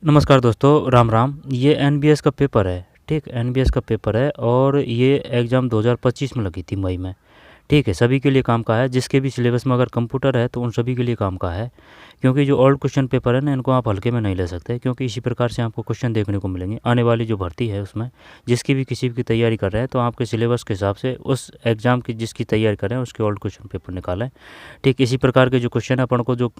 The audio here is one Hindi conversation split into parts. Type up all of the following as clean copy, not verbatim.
नमस्कार दोस्तों, राम राम। ये एनबीएस का पेपर है। ठीक, एनबीएस का पेपर है और ये एग्ज़ाम 2025 में लगी थी मई में। ठीक है, सभी के लिए काम का है। जिसके भी सिलेबस में अगर कंप्यूटर है तो उन सभी के लिए काम का है, क्योंकि जो ओल्ड क्वेश्चन पेपर है ना, इनको आप हल्के में नहीं ले सकते, क्योंकि इसी प्रकार से आपको क्वेश्चन देखने को मिलेंगे आने वाली जो भर्ती है उसमें। जिसकी भी किसी की तैयारी कर रहे हैं तो आपके सिलेबस के हिसाब से उस एग्ज़ाम की जिसकी तैयारी कर रहे हैं उसके ओल्ड क्वेश्चन पेपर निकालें। ठीक, इसी प्रकार के जो क्वेश्चन अपन को जो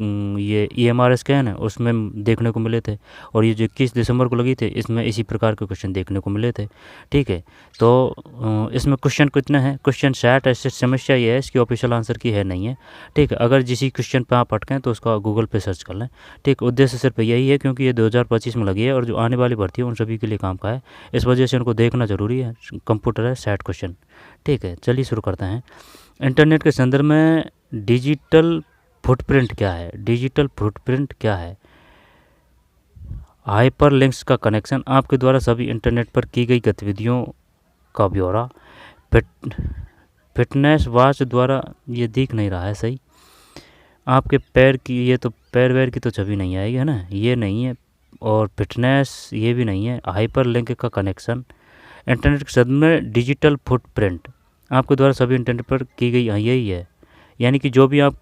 ये EMR स्कैन है उसमें देखने को मिले थे, और ये जो 21 दिसंबर को लगी थे इसमें इसी प्रकार के क्वेश्चन देखने को मिले थे। ठीक है, तो इसमें क्वेश्चन कितने हैं? क्वेश्चन 60 ऐसे। समस्या ये है इसकी ऑफिशियल आंसर की है नहीं है। ठीक है, अगर जिस क्वेश्चन पे आप अटकें तो उसका गूगल पे सर्च कर लें। ठीक, उद्देश्य सिर्फ यही है क्योंकि ये 2025 में लगी है और जो आने वाली भर्ती है उन सभी के लिए काम का है, इस वजह से उनको देखना ज़रूरी है। कंप्यूटर है, 60 क्वेश्चन। ठीक है, चलिए शुरू करते हैं। इंटरनेट के संदर्भ में डिजिटल फुटप्रिंट क्या है? डिजिटल फुटप्रिंट क्या है? हाइपरलिंक्स का कनेक्शन, आपके द्वारा सभी इंटरनेट पर की गई गतिविधियों का ब्यौरा। फिट फिटनेस वॉच द्वारा, ये दिख नहीं रहा है सही। आपके पैर की, ये तो पैर वैर की तो छवि नहीं आएगी, है ना, ये नहीं है। और फिटनेस ये भी नहीं है। हाइपरलिंक का कनेक्शन, इंटरनेट के संदर्भ में डिजिटल फुटप्रिंट, आपके द्वारा सभी इंटरनेट पर की गई, यही है। यानी कि जो भी आप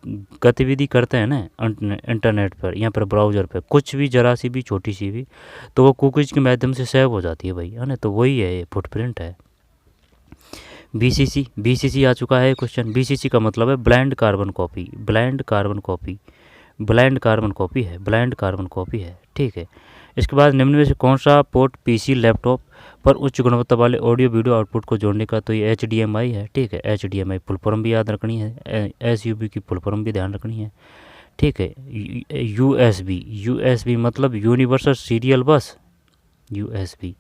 गतिविधि करते हैं ना इंटरनेट पर या पर ब्राउज़र पर, कुछ भी ज़रा सी भी छोटी सी भी, तो वो कुकीज़ के माध्यम से सेव हो जाती है भाई, है ना। तो वही है, ये फुटप्रिंट है। बीसीसी आ चुका है क्वेश्चन। बीसीसी का मतलब है blind carbon copy. Blind carbon copy, blind carbon copy है, ब्लाइंड कार्बन कॉपी है। ठीक है, इसके बाद निम्न में से कौन सा पोर्ट पीसी लैपटॉप पर उच्च गुणवत्ता वाले ऑडियो वीडियो आउटपुट को जोड़ने का? तो ये HDMI है। ठीक है, HDMI फुल फॉर्म भी याद रखनी है, SUB की फुल फॉर्म भी ध्यान रखनी है। ठीक है, USB मतलब यूनिवर्सल सीरियल बस, USB।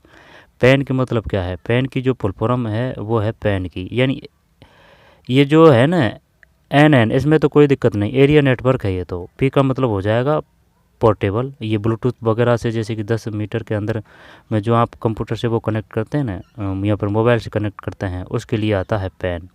पैन के मतलब क्या है? पैन की जो फुल फॉर्म है वो है पैन की, यानी ये जो है ना NN, इसमें तो कोई दिक्कत नहीं, एरिया नेटवर्क है ये। तो P का मतलब हो जाएगा पोर्टेबल। ये ब्लूटूथ वगैरह से, जैसे कि 10 मीटर के अंदर में जो आप कंप्यूटर से वो कनेक्ट करते हैं ना, यहाँ पर मोबाइल से कनेक्ट करते हैं, उसके लिए आता है पैन।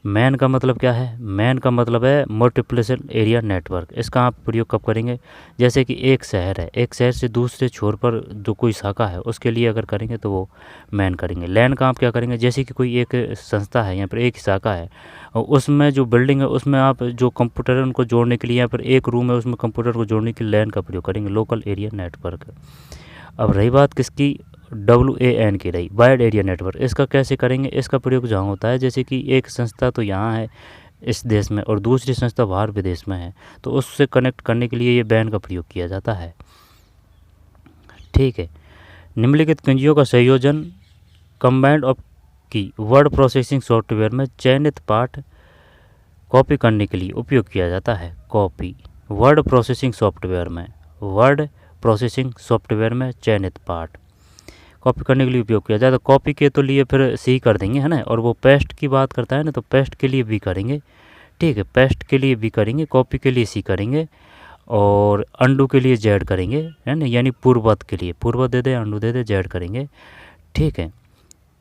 मैन का मतलब क्या है? मैन का मतलब है मल्टीप्लेक्शन एरिया नेटवर्क। इसका आप प्रयोग कब करेंगे? जैसे कि एक शहर है, एक शहर से दूसरे छोर पर जो कोई शाखा है उसके लिए अगर करेंगे तो वो मैन करेंगे। लैन का आप क्या करेंगे? जैसे कि कोई एक संस्था है, यहाँ पर एक शाखा है और उसमें जो बिल्डिंग है उसमें आप जो कंप्यूटर है उनको जोड़ने के लिए, यहाँ पर एक रूम है उसमें कंप्यूटर को जोड़ने के लिए लैन का प्रयोग करेंगे, लोकल एरिया नेटवर्क। अब रही बात किसकी? WAN की रही, वाइड एरिया नेटवर्क। इसका कैसे करेंगे? इसका प्रयोग जहाँ होता है जैसे कि एक संस्था तो यहाँ है इस देश में और दूसरी संस्था बाहर विदेश में है, तो उससे कनेक्ट करने के लिए ये बैन का प्रयोग किया जाता है। ठीक है, निम्नलिखित कुंजियों का संयोजन कंबाइंड ऑफ की वर्ड प्रोसेसिंग सॉफ्टवेयर में चयनित पाठ कॉपी करने के लिए उपयोग किया जाता है। कॉपी, वर्ड प्रोसेसिंग सॉफ्टवेयर में, वर्ड प्रोसेसिंग सॉफ्टवेयर में चयनित पाठ कॉपी करने के लिए उपयोग किया जाए। तो कॉपी के तो लिए फिर सी कर देंगे, है ना। और वो पेस्ट की बात करता है ना, तो पेस्ट के लिए भी करेंगे। ठीक है, पेस्ट के लिए भी करेंगे, कॉपी के लिए सी करेंगे, और अंडू के लिए जेड करेंगे, है ना। यानी पूर्ववत के लिए पूर्ववत दे दे, अंडू दे दे, जेड करेंगे। ठीक है,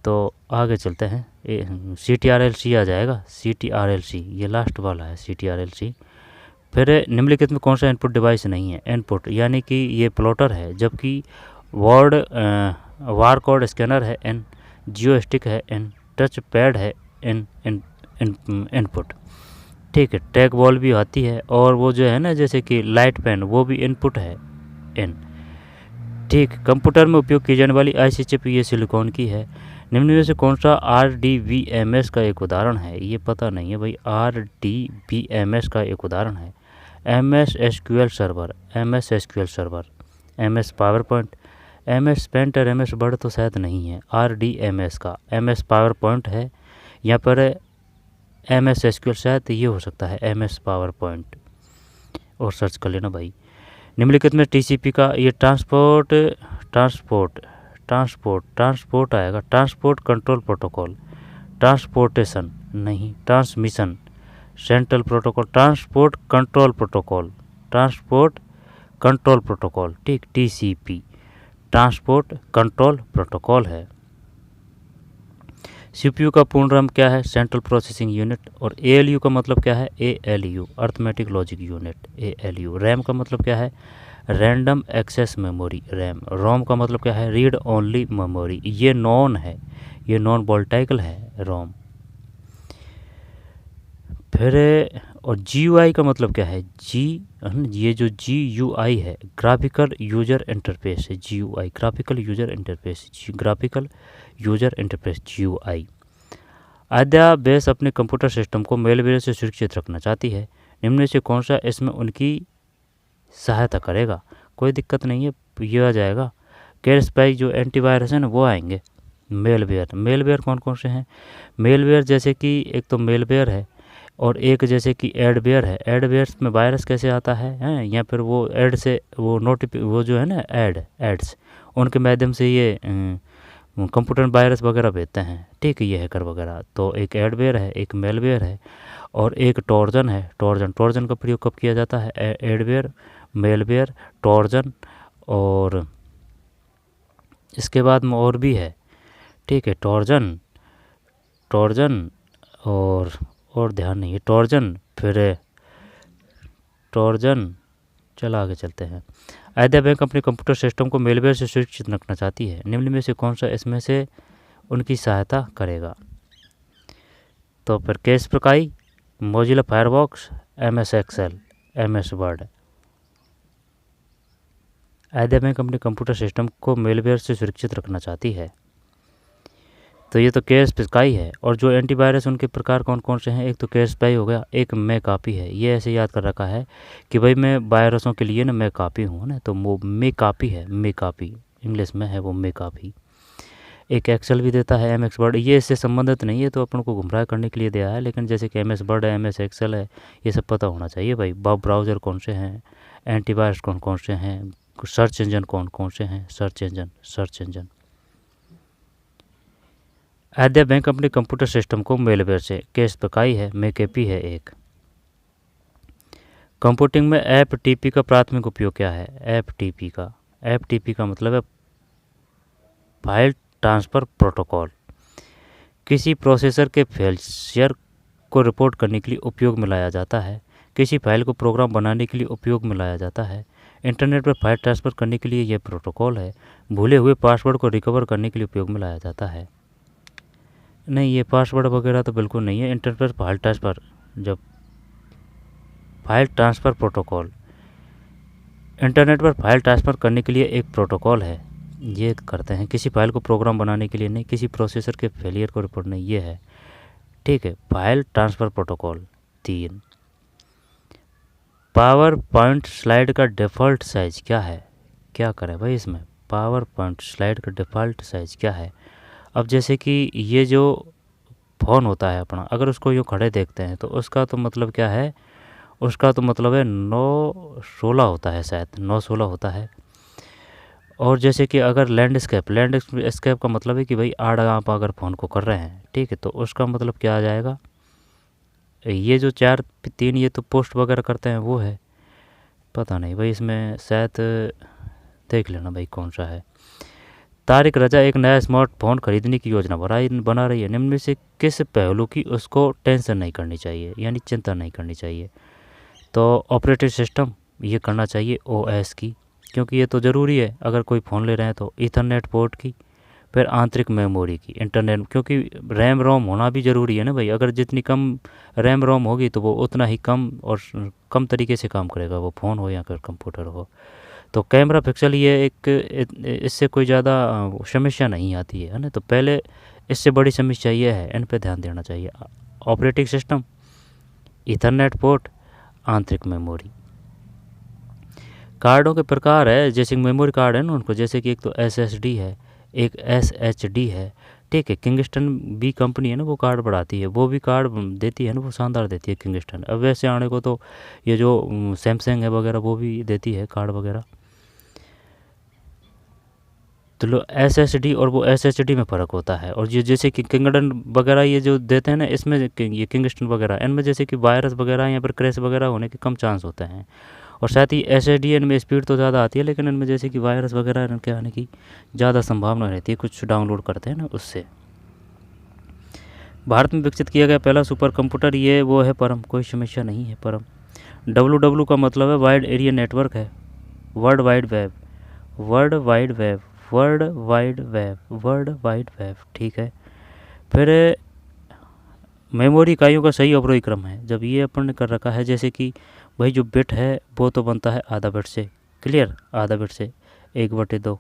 तो आगे चलते हैं। CTRL-C आ जाएगा, CTRL-C ये लास्ट वाला है, CTRL-C। फिर निम्नलिखित में कौन सा इनपुट डिवाइस नहीं है? इनपुट यानी कि ये प्लॉटर है, जबकि वर्ड बारकोड स्कैनर है N, जियो स्टिक है N, टच पैड है N, इनपुट। ठीक है, ट्रैक बॉल भी आती है, और वो जो है ना जैसे कि लाइट पेन, वो भी इनपुट है N। ठीक, कंप्यूटर में उपयोग की जाने वाली IC चिप ये सिलिकॉन की है। निम्न में से कौन सा RDBMS का एक उदाहरण है? ये पता नहीं है भाई। RDBMS का एक उदाहरण है MS SQL server, MS SQL server, MS power point, MS paint और MS वर्ड तो शायद नहीं है। RDMS का MS पावर पॉइंट है, यहाँ पर MS SQL शायद ये हो सकता है, MS पावर पॉइंट, और सर्च कर लेना भाई। निम्नलिखित में TCP का ये ट्रांसपोर्ट आएगा, ट्रांसपोर्ट कंट्रोल प्रोटोकॉल, ट्रांसपोर्टेशन नहीं, transmission central protocol, transport control protocol. ठीक, TCP ट्रांसपोर्ट कंट्रोल प्रोटोकॉल है। CPU का पूर्ण नाम क्या है? Central processing unit. और ALU का मतलब क्या है? ALU arithmetic logic unit, ALU। RAM का मतलब क्या है? Random access memory RAM. ROM का मतलब क्या है, रीड ओनली मेमोरी। ये नॉन है, ये नॉन वोलेटाइल है रोम। फिर और GUI का मतलब क्या है, ये जो GUI है ग्राफिकल यूजर इंटरफेस है। GUI graphical user interface, graphical user interface GUI। आद्या बेस अपने कंप्यूटर सिस्टम को मेलवेयर से सुरक्षित रखना चाहती है, निम्न में से कौन सा इसमें उनकी सहायता करेगा। कोई दिक्कत नहीं है, ये आ जाएगा। कैशबैक जो एंटीवायरस है ना वो आएंगे। मेलवेयर कौन कौन से हैं, मेलवेयर जैसे कि एक तो मेलवेयर है और एक जैसे कि एडवेयर है। एडवेयर में वायरस कैसे आता है या फिर वो एड से वो वो जो है ना एड्स उनके माध्यम से ये कंप्यूटर में वायरस वगैरह भेजते हैं, ठीक है, ये हैकर वगैरह। तो एक एडवेयर है, एक मेलवेयर है और एक टॉर्जन है। टॉर्जन का प्रयोग कब किया जाता है, एडवेयर, मेलवेयर, टॉर्जन और इसके बाद में और भी है, ठीक है, टॉर्जन और ध्यान नहीं है टॉर्जन, फिर टॉर्जन। चलो आगे चलते हैं। आद्या बैंक अपने कंप्यूटर सिस्टम को मेलवेयर से सुरक्षित रखना चाहती है, निम्न में से कौन सा इसमें से उनकी सहायता करेगा। तो फिर cashback, Mozilla Firefox, MS Excel, MS Word. आद्या बैंक अपने कंप्यूटर सिस्टम को मेलवेयर से सुरक्षित रखना चाहती है, तो ये तो कैशबैक है। और जो एंटीवायरस उनके प्रकार कौन कौन से हैं, एक तो कैशबैक हो गया, एक McAfee है। ये ऐसे याद कर रखा है कि भाई मैं वायरसों के लिए ना McAfee हूँ ना, तो वो McAfee है, McAfee इंग्लिश में है वो McAfee। एक एक्सेल भी देता है MS वर्ड, ये इससे संबंधित नहीं है तो अपन को गुमराह करने के लिए दिया है, लेकिन जैसे कि MS वर्ड है, MS एक्सेल है, ये सब पता होना चाहिए भाई। ब्राउज़र कौन से हैं, एंटीवायरस कौन कौन से हैं, सर्च इंजन कौन कौन से हैं, सर्च इंजन। आद्या बैंक अपने कंप्यूटर सिस्टम को मेलवेयर से, कैशबैक है, McAfee है एक। कंप्यूटिंग में FTP का प्राथमिक उपयोग क्या है, FTP का मतलब है फाइल ट्रांसफ़र प्रोटोकॉल। किसी प्रोसेसर के फेलियर को रिपोर्ट करने के लिए उपयोग में लाया जाता है, किसी फाइल को प्रोग्राम बनाने के लिए उपयोग में लाया जाता है, इंटरनेट पर फाइल ट्रांसफ़र करने के लिए यह प्रोटोकॉल है, भूले हुए पासवर्ड को रिकवर करने के लिए उपयोग में लाया जाता है। नहीं, ये पासवर्ड वगैरह तो बिल्कुल नहीं है। इंटरनेट पर फाइल ट्रांसफ़र, जब फाइल ट्रांसफ़र प्रोटोकॉल इंटरनेट पर फाइल ट्रांसफ़र करने के लिए एक प्रोटोकॉल है, ये करते हैं। किसी फाइल को प्रोग्राम बनाने के लिए नहीं, किसी प्रोसेसर के फेलियर को रिपोर्ट नहीं, ये है, ठीक है, file transfer protocol. 3, power point slide का डिफ़ॉल्ट साइज़ क्या है। क्या करें भाई इसमें, पावर पॉइंट स्लाइड का डिफ़ॉल्ट साइज़ क्या है। अब जैसे कि ये जो फ़ोन होता है अपना, अगर उसको यूँ खड़े देखते हैं तो उसका तो मतलब क्या है, उसका तो मतलब है 9:16 होता है, शायद 9:16 होता है। और जैसे कि अगर लैंडस्केप का मतलब है कि भाई आड़ आप अगर फ़ोन को कर रहे हैं, ठीक है, तो उसका मतलब क्या आ जाएगा, ये जो 4-3 ये तो पोस्ट वगैरह करते हैं वो है, पता नहीं भाई इसमें शायद देख लेना भाई कौन सा है। तारिक रजा एक नया स्मार्टफोन खरीदने की योजना बना रही है, निम्न में से किस पहलू की उसको टेंशन नहीं करनी चाहिए, यानी चिंता नहीं करनी चाहिए। तो ऑपरेटिंग सिस्टम ये करना चाहिए OS की, क्योंकि ये तो ज़रूरी है अगर कोई फ़ोन ले रहे हैं तो। ईथरनेट पोर्ट की, फिर आंतरिक मेमोरी की, इंटरनेट, क्योंकि रैम रोम होना भी ज़रूरी है ना भाई। अगर जितनी कम रैम रोम होगी तो वो उतना ही कम और कम तरीके से काम करेगा, वो फ़ोन हो या फिर कंप्यूटर हो। तो कैमरा पिक्सल ये एक, इससे कोई ज़्यादा समस्या नहीं आती है ना। तो पहले इससे बड़ी समस्या ये है, इन पे ध्यान देना चाहिए। ऑपरेटिंग सिस्टम, ईथरनेट पोर्ट, आंतरिक मेमोरी। कार्डों के प्रकार है, जैसे मेमोरी कार्ड है ना उनको, जैसे कि एक तो SSD है, एक SHD है, ठीक है। किंगस्टन भी कंपनी है ना, वो कार्ड बढ़ाती है, वो भी कार्ड देती है ना, वो शानदार देती है किंगस्टन। अब वैसे आने को तो ये जो सैमसंग है वगैरह वो भी देती है कार्ड वगैरह। तो लो SSD और वो SHD में फ़र्क होता है। और ये जैसे कि किंगस्टन वगैरह ये जो देते हैं ना, इसमें ये किंगस्टन वगैरह इनमें जैसे कि वायरस वगैरह या फिर क्रैश वगैरह होने के कम चांस होते हैं। और साथ ही SSD इनमें स्पीड तो ज़्यादा आती है, लेकिन इनमें जैसे कि वायरस वगैरह इनके आने की ज़्यादा संभावना रहती है, कुछ डाउनलोड करते हैं ना उससे। भारत में विकसित किया गया पहला सुपर कंप्यूटर ये वो है परम, कोई समस्या नहीं है परम। WW का मतलब है वाइड एरिया नेटवर्क है, world wide web, world wide web, world wide web, world wide web, ठीक है। फिर मेमोरी इकाइयों का सही अवरोही क्रम है, जब ये अपन ने कर रखा है, जैसे कि भाई जो बिट है वो तो बनता है आधा बिट से, क्लियर, आधा बिट से 1/2।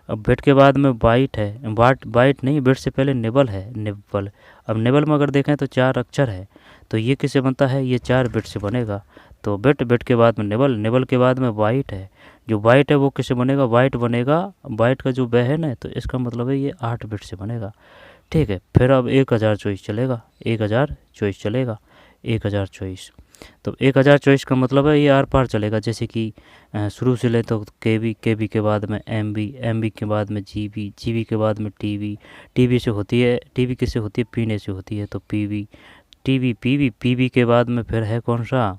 अब बिट के बाद में बाइट है, बाइट नहीं, बिट से पहले निबल है, निबल। अब निबल में अगर देखें तो 4 अक्षर है, तो ये किससे बनता है, ये 4 बिट से बनेगा। तो बिट, बिट के बाद में निबल, निबल के बाद में बाइट है, जो बाइट है वो किससे बनेगा, बाइट बनेगा, बाइट का जो ब है ना, तो इसका मतलब है ये 8 बिट से बनेगा, ठीक है। फिर अब 1024 चलेगा, 1024 चलेगा, 1024। तो 1024 का मतलब है ये आर पार चलेगा, जैसे कि शुरू से ले तो केबी, केबी के बाद में एमबी, एमबी के बाद में जीबी, जीबी के बाद में टीबी, टीबी से होती है, टीबी किससे होती है, पीने से होती है, तो पीबी, टीबी, पीबी, पीबी के बाद में फिर है कौन सा,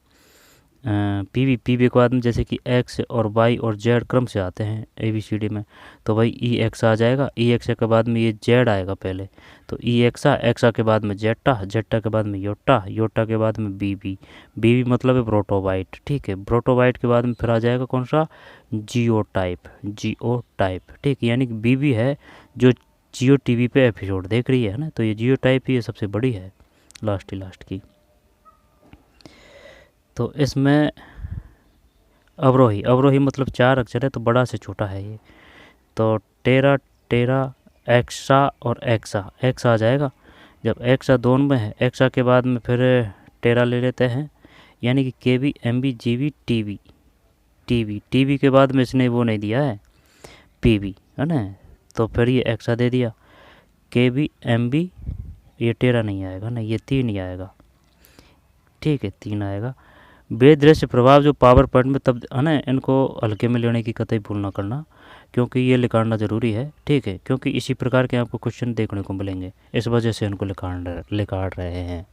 पीबी, पीबी के बाद में जैसे कि एक्स और वाई और जेड क्रम से आते हैं ABCD में, तो भाई ई एक्स आ जाएगा, ई एक्स के बाद में ये जेड आएगा पहले, तो ई एक्सा, एक्सा के बाद में जेटा, जेटा के बाद में योटा, योटा के बाद में बीबी, बीबी मतलब है ब्रोटोबाइट, ठीक है। ब्रोटोबाइट के बाद में फिर आ जाएगा कौन सा, जियो टाइप, जियो टाइप, ठीक, यानी कि बीबी है जो जियो टीवी पे एपिसोड देख रही है ना, तो ये जियो टाइप ही सबसे बड़ी है, लास्ट की। तो इसमें अवरोही, अवरोही मतलब 4 अक्षर है, तो बड़ा से छोटा है ये, तो टेरा, टेरा, एक्सा और एक्सा, एक्स आ जाएगा। जब एक्सा दोनों में है, एक्सा के बाद में फिर टेरा ले लेते हैं, यानी कि KB, MB, GB, TB, TB, TB के बाद में इसने वो नहीं दिया है पीबी, है ना, तो फिर ये एक्सा दे दिया, केबी, एमबी, ये टेरा नहीं आएगा ना, ये 3 ही आएगा, ठीक है, 3 आएगा। बेदृश्य प्रभाव जो पावर पॉइंट में तब है ना, इनको हल्के में लेने की कतई भूल ना करना, क्योंकि ये लिखाना ज़रूरी है, ठीक है, क्योंकि इसी प्रकार के आपको क्वेश्चन देखने को मिलेंगे, इस वजह से इनको लिखाड़ रहे हैं।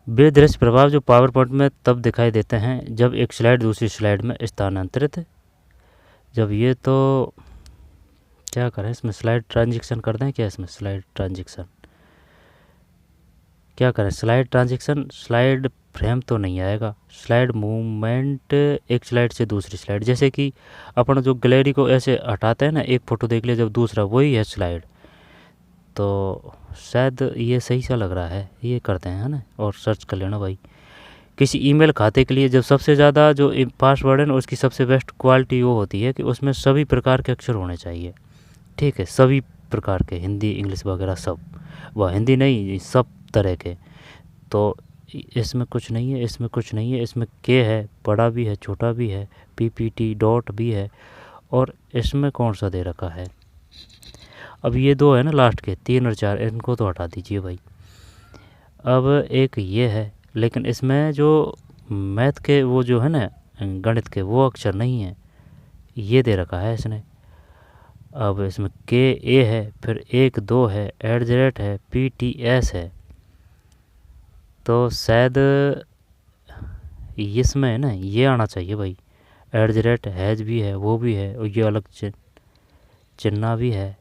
बेदृश्य प्रभाव जो पावर पॉइंट में तब दिखाई देते हैं जब एक स्लाइड दूसरी स्लाइड में स्थानांतरित, जब ये तो क्या करें, इसमें स्लाइड ट्रांजिशन कर दें क्या, इसमें स्लाइड ट्रांजिशन क्या करें, स्लाइड ट्रांजिशन, स्लाइड फ्रेम तो नहीं आएगा, स्लाइड मूवमेंट, एक स्लाइड से दूसरी स्लाइड, जैसे कि अपन जो गैलरी को ऐसे हटाते हैं ना, एक फ़ोटो देख लिया जब दूसरा, वही है स्लाइड, तो शायद ये सही सा लग रहा है, ये करते हैं, है ना, और सर्च कर लेना भाई। किसी ईमेल खाते के लिए जब सबसे ज़्यादा जो पासवर्ड है ना, उसकी सबसे बेस्ट क्वालिटी वो होती है कि उसमें सभी प्रकार के अक्षर होने चाहिए, ठीक है, सभी प्रकार के, हिंदी, इंग्लिश वगैरह सब, वह हिंदी नहीं, सब तरह के। तो इसमें कुछ नहीं है, इसमें कुछ नहीं है, इसमें के है, बड़ा भी है, छोटा भी है, PPT डॉट भी है, और इसमें कौन सा दे रखा है, अब ये 2 है ना लास्ट के, 3 और 4, इनको तो हटा दीजिए भाई। अब एक ये है, लेकिन इसमें जो मैथ के वो जो है ना, गणित के, वो अक्षर नहीं है, ये दे रखा है इसने। अब इसमें KA है, फिर 1 2 है, @ है, PTS है, तो शायद इसमें है ना ये आना चाहिए भाई, @ हैज भी है, वो भी है, और ये अलग चिन्ह भी है,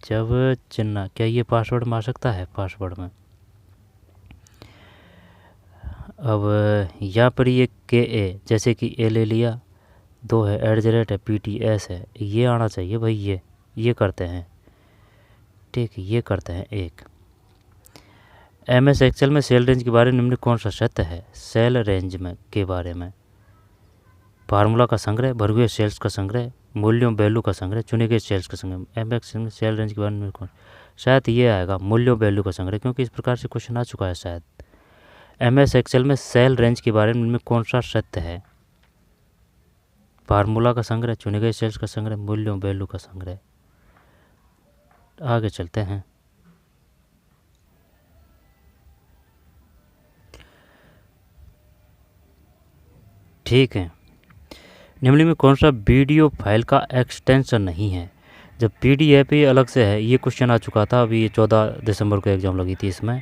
जब चिन्ह, क्या ये पासवर्ड में आ सकता है, पासवर्ड में। अब यहाँ पर ये KA, जैसे कि A ले लिया, 2 है, @ है, PTS है, ये आना चाहिए भाई, ये करते हैं, ठीक, ये करते हैं। एक MS एक्सेल में सेल रेंज के बारे में निम्न कौन सा सत्य है, सेल रेंज में के बारे में, फार्मूला का संग्रह, भरे हुए सेल्स का संग्रह, मूल्यों वैल्यू का संग्रह, चुने गए सेल्स का संग्रह। MS एक्सेल में सेल रेंज के बारे में कौन, शायद ये आएगा मूल्यों वैल्यू का संग्रह, क्योंकि इस प्रकार से क्वेश्चन आ चुका है शायद। MS एक्सेल में सेल रेंज के बारे में कौन सा सत्य है, फार्मूला का संग्रह, चुने गए सेल्स का संग्रह, मूल्यों वैल्यू का संग्रह। आगे चलते हैं। ठीक है, निम्न में कौन सा वीडियो फाइल का एक्सटेंशन नहीं है, जब PDF ही अलग से है, ये क्वेश्चन आ चुका था अभी, ये 14 दिसंबर को एग्ज़ाम लगी थी इसमें।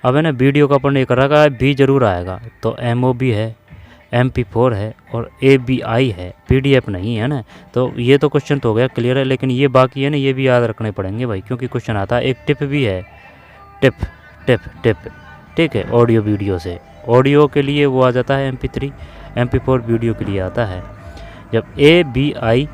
अब है ना वीडियो का अपन ये कर रखा है, भी जरूर आएगा, तो MOB है, MP4 है, और ABI है, PDF नहीं है ना। तो ये तो क्वेश्चन तो हो गया क्लियर है, लेकिन ये बाकी है ना, ये भी याद रखने पड़ेंगे भाई, क्योंकि क्वेश्चन आता है। एक टिप भी है, टिप, ठीक है, ऑडियो वीडियो से, ऑडियो के लिए वो आ जाता है MP3, MP4 वीडियो के लिए आता है। जब ABI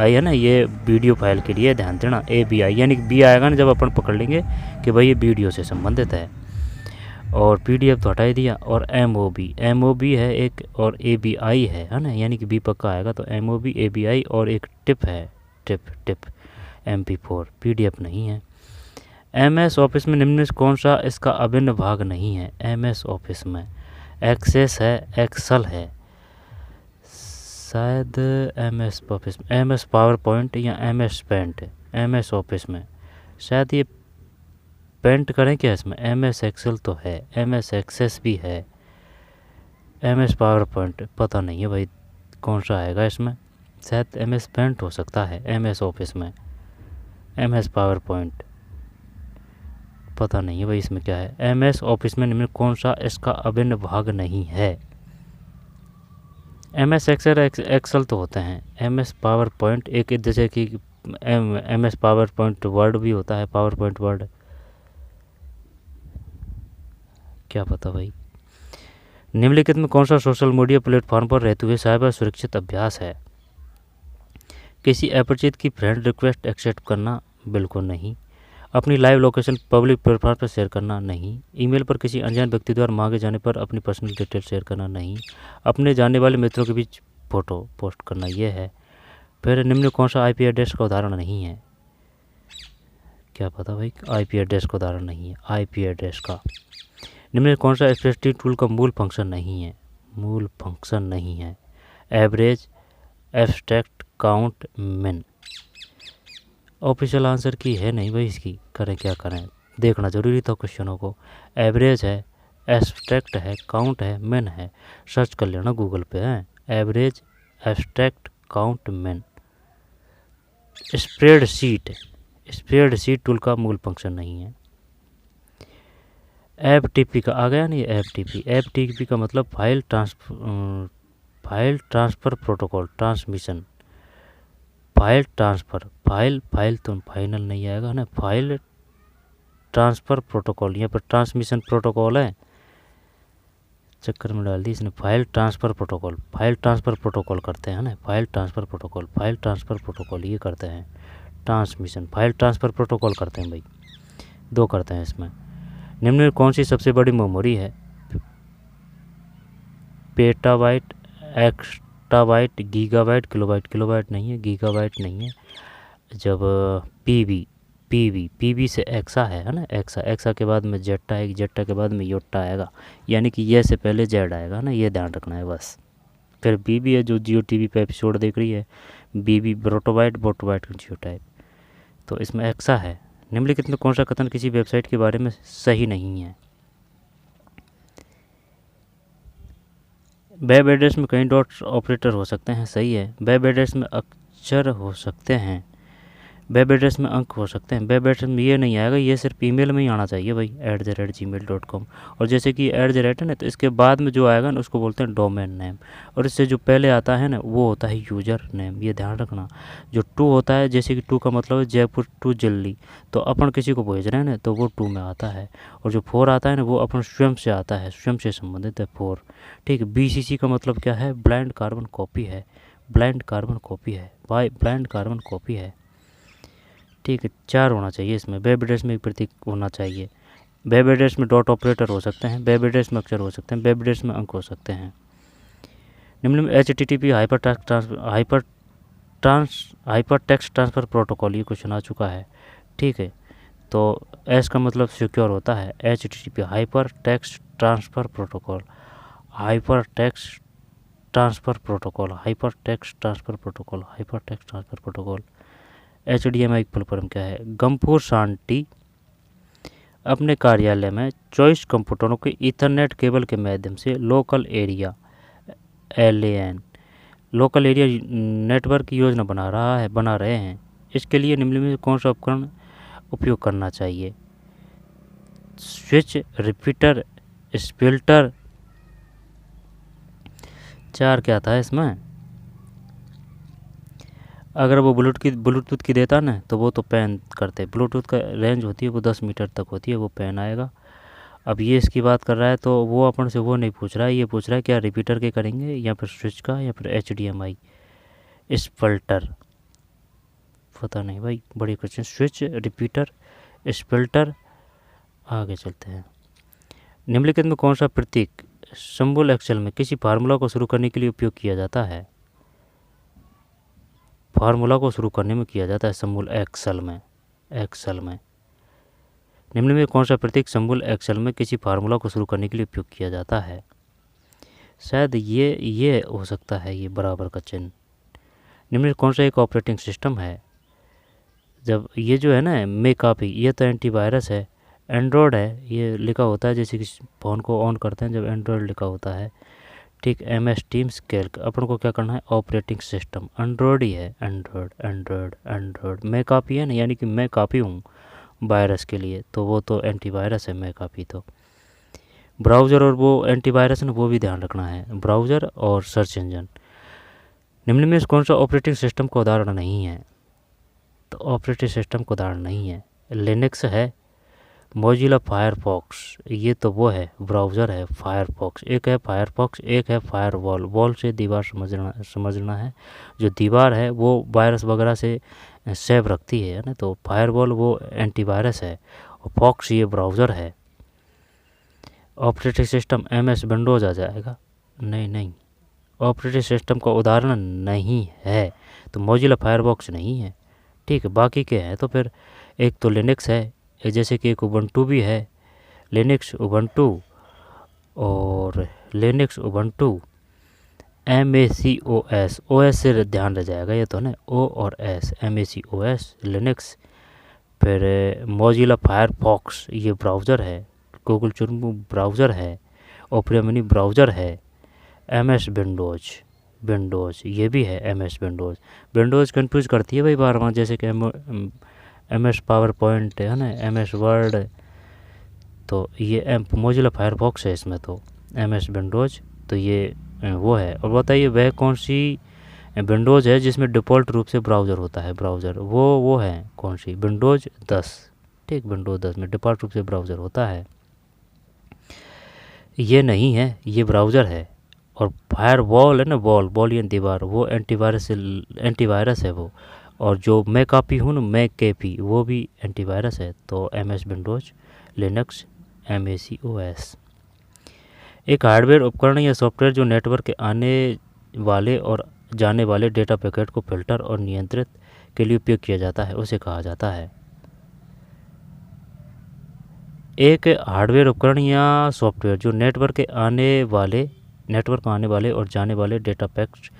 है ना, ये वीडियो फाइल के लिए, ध्यान देना ABI यानी कि बी आएगा ना जब अपन पकड़ लेंगे कि भाई ये वीडियो से संबंधित है। और PDF तो हटा ही दिया। और MOB है एक, और ABI है ना, यानी कि बी पक्का आएगा। तो MOB ABI और एक टिप है, टिप MP4 PDF नहीं है। MS ऑफिस में निम्न में से कौन सा इसका अभिन्न भाग नहीं है? MS ऑफिस में एक्सेस है, एक्सेल है, शायद MS ऑफिस में MS पावर पॉइंट या MS पेंट। MS ऑफिस में शायद ये पेंट करें क्या इसमें? MS एक्सेल तो है, MS एक्सेस भी है, MS पावर पॉइंट पता नहीं है भाई कौन सा आएगा इसमें। शायद MS पेंट हो सकता है MS ऑफिस में। MS पावर पॉइंट पता नहीं है भाई इसमें क्या है। MS ऑफिस में निम्न कौन सा इसका अभिन्न भाग नहीं है? MS एक्सेल तो होते हैं। MS पावर पॉइंट एक, जैसे कि MS पावर पॉइंट वर्ड भी होता है, पावर पॉइंट वर्ड, क्या पता भाई। निम्नलिखित में कौन सा सोशल मीडिया प्लेटफॉर्म पर रहते हुए साइबर सुरक्षित अभ्यास है? किसी अपरिचित की फ्रेंड रिक्वेस्ट एक्सेप्ट करना, बिल्कुल नहीं। अपनी लाइव लोकेशन पब्लिक प्लेटफॉर्म पर शेयर करना, नहीं। ईमेल पर किसी अनजान व्यक्ति द्वारा मांगे जाने पर अपनी पर्सनल डिटेल शेयर करना, नहीं। अपने जानने वाले मित्रों के बीच फोटो पोस्ट करना, ये है। फिर निम्न कौन सा IP एड्रेस का उदाहरण नहीं है? क्या पता भाई, IP एड्रेस का उदाहरण नहीं है IP एड्रेस का। निम्न कौन सा स्प्रेडशीट टूल का मूल फंक्शन नहीं है? मूल फंक्शन नहीं है एवरेज, एब्स्ट्रैक्ट, काउंट, मिन। ऑफिशियल आंसर की है नहीं भाई इसकी, करें क्या करें, देखना ज़रूरी था क्वेश्चनों को। एवरेज है, एब्स्ट्रैक्ट है, काउंट है, मिन है, सर्च कर लेना गूगल पे है। एवरेज, एब्स्ट्रैक्ट, काउंट, मिन। स्प्रेडशीट टूल का मूल फंक्शन नहीं है। FTP का आ गया नहीं, FTP का मतलब file transfer protocol, transmission, file transfer, file तो फाइनल नहीं आएगा ना, फाइल ट्रांसफ़र प्रोटोकॉल, यहाँ पर ट्रांसमिशन प्रोटोकॉल है, चक्कर में डाल दी इसने। फाइल ट्रांसफ़र प्रोटोकॉल करते हैं ना, फाइल ट्रांसफ़र प्रोटोकॉल ये करते हैं। ट्रांसमिशन, फाइल ट्रांसफ़र प्रोटोकॉल करते हैं भाई, दो करते हैं इसमें। निम्न में कौन सी सबसे बड़ी मेमोरी है? पेटाबाइट, एक्टाबाइट, गीगाबाइट, किलोबाइट नहीं है, गीगाबाइट नहीं है। जब पीबी से एक्सा है ना, एक्सा के बाद में जेट्टा आएगी, जेट्टा के बाद में योट्टा आएगा, यानी कि ये से पहले जेड आएगा ना, ये ध्यान रखना है बस। फिर बीबी है जो जियो TV पे एपिसोड देख रही है, बीबी ब्रोटोबाइट जियो टाइप, तो इसमें एक्सा है। निम्नलिखित में कौन सा कथन किसी वेबसाइट के बारे में सही नहीं है? वेब एड्रेस में कई डॉट ऑपरेटर हो सकते हैं, सही है। वेब एड्रेस में अक्षर हो सकते हैं, वेब एड्रेस में अंक हो सकते हैं। वेब एड्रेस में ये नहीं आएगा, ये सिर्फ ईमेल में ही आना चाहिए भाई, @gmail.com। और जैसे कि @ है ना, तो इसके बाद में जो आएगा ना उसको बोलते हैं डोमेन नेम, और इससे जो पहले आता है ना वो होता है यूज़र नेम, ये ध्यान रखना। जो टू होता है, जैसे कि टू का मतलब है जयपुर टू दिल्ली, तो अपन किसी को भेज रहे हैं ना तो वो टू में आता है। और जो 4 आता है ना वो अपन स्वयं से आता है, स्वयं से संबंधित है 4, ठीक है। BCC का मतलब क्या है? ब्लाइंड कार्बन कॉपी है, ब्लाइंड कार्बन कॉपी है, ठीक है। 4 होना चाहिए इसमें। वेब एड्रेस में एक प्रतीक होना चाहिए। वेब एड्रेस में डॉट ऑपरेटर हो सकते हैं, वेब एड्रेस में अक्षर हो सकते हैं, वेब एड्रेस में अंक हो सकते हैं। निम्न में HTTP hyper text transfer protocol, ये क्वेश्चन आ चुका है, ठीक है। तो एस का मतलब सिक्योर होता है, HTTP hyper text transfer protocol, hyper text transfer protocol. HDMI full form क्या है? गंफूर शांति अपने कार्यालय में 24 कंप्यूटरों के ईथरनेट केबल के माध्यम से local area LAN local area network की योजना बना रहे हैं। इसके लिए निम्न में कौन सा उपकरण उपयोग करना चाहिए? Switch, repeater, splitter. 4 क्या था इसमें? अगर वो ब्लूटूथ की देता ना तो वो तो पैन करते, ब्लूटूथ का रेंज होती है वो 10 मीटर तक होती है, वो पैन आएगा। अब ये इसकी बात कर रहा है तो वो अपन से वो नहीं पूछ रहा है, ये पूछ रहा है क्या रिपीटर के करेंगे या फिर स्विच का या फिर HDMI इस फिल्टर, पता नहीं भाई, बड़ी क्वेश्चन। Switch, repeater, स्पिल्टर। आगे चलते हैं। निम्नलिखित में कौन सा प्रतीक सिंबल एक्सेल में किसी फार्मूला को शुरू करने के लिए उपयोग किया जाता है? फार्मूला को शुरू करने में किया जाता है सिंबल एक्सेल में। निम्न में कौन सा प्रतीक सिंबल एक्सेल में किसी फार्मूला को शुरू करने के लिए उपयोग किया जाता है? शायद ये हो सकता है, ये बराबर का चिन्ह। निम्न में कौन सा एक ऑपरेटिंग सिस्टम है? जब ये जो है ना मेकापी, ये तो एंटीवायरस है। एंड्रॉयड है, ये लिखा होता है जैसे कि फ़ोन को ऑन करते हैं जब एंड्रॉयड लिखा होता है, ठीक। MS टीम्स कैल्क, अपन को क्या करना है? ऑपरेटिंग सिस्टम एंड्रॉयड ही है। एंड्रॉयड मेकापी है ना, यानी कि मैं कापी हूँ वायरस के लिए, तो वो तो एंटीवायरस है मेकापी। तो ब्राउज़र और वो एंटीवायरस ना, वो भी ध्यान रखना है, ब्राउज़र और सर्च इंजन। निम्न में कौन सा ऑपरेटिंग सिस्टम का उदाहरण नहीं है? तो ऑपरेटिंग सिस्टम का उदाहरण नहीं है। लिनक्स है, मोजिला फायरफॉक्स, ये तो वो है ब्राउज़र है फायरफॉक्स। एक है फायरफॉक्स, एक है फायरवॉल। वॉल से दीवार समझना है, जो दीवार है वो वायरस वगैरह से सेव रखती है ना, तो फायरवॉल वो एंटीवायरस है और फॉक्स ये ब्राउज़र है। ऑपरेटिंग सिस्टम MS विंडोज़ आ जाएगा? नहीं, ऑपरेटिंग सिस्टम का उदाहरण नहीं है, तो मोजिला फायरफॉक्स नहीं है, ठीक है। बाकी के हैं तो फिर एक तो लिनक्स है, एक जैसे कि एक उबंटू भी है, लिनक्स उबंटू, और लिनक्स उबंटू MACOS, OS से ध्यान रह जाएगा ये तो ना, O और S, MACOS लिनक्स। फिर मोजिला फायरफॉक्स ये ब्राउज़र है, गूगल चुर्मू ब्राउज़र है, ओपेरा मिनी ब्राउज़र है। MS विंडोज़ ये भी है, MS विंडोज़ कंफ्यूज करती है भाई बार बार, जैसे कि MS पावर पॉइंट है ना, MS वर्ड, तो ये मोजिला फायरफॉक्स है इसमें तो MS विंडोज़, तो ये वो है। और बताइए वह कौन सी विंडोज़ है जिसमें डिफ़ॉल्ट रूप से ब्राउज़र होता है? ब्राउज़र वो है कौन सी? विंडोज़ 10, ठीक। विंडोज़ 10 में डिफ़ॉल्ट रूप से ब्राउज़र होता है। ये नहीं है, ये ब्राउज़र है। और फायरवॉल है ना, वॉल यानी दीवार, वो एंटीवायरस है वो। और जो मैं कापी हूँ ना, मैं केपी, वो भी एंटीवायरस है। तो MS विंडोज़, लिनक्स, MACOS। एक हार्डवेयर उपकरण या सॉफ्टवेयर जो नेटवर्क के आने वाले और जाने वाले डेटा पैकेट को फिल्टर और नियंत्रित के लिए उपयोग किया जाता है, उसे कहा जाता है। एक हार्डवेयर उपकरण या सॉफ्टवेयर जो नेटवर्क आने वाले और जाने वाले डेटा पैकेट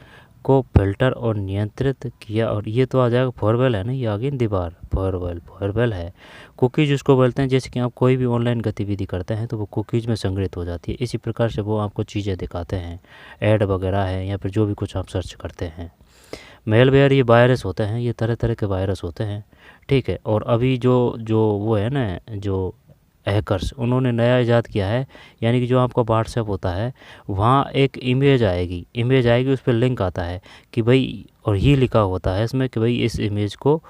को फिल्टर और नियंत्रित किया, और ये तो आ जाएगा फायरवॉल है ना, ये आ गई दीवार, फायरवॉल है। कुकीज़ उसको बोलते हैं, जैसे कि आप कोई भी ऑनलाइन गतिविधि करते हैं तो वो कुकीज़ में संग्रहित हो जाती है। इसी प्रकार से वो आपको चीज़ें दिखाते हैं, ऐड वगैरह है या फिर जो भी कुछ आप सर्च करते हैं। मेलवेयर ये वायरस होते हैं, ये तरह तरह के वायरस होते हैं, ठीक है। और अभी जो वो है ना, जो हैकर्स, उन्होंने नया इजाद किया है, यानी कि जो आपका व्हाट्सएप होता है वहाँ एक इमेज आएगी, उस पर लिंक आता है कि भाई, और ये लिखा होता है इसमें कि भाई इस इमेज को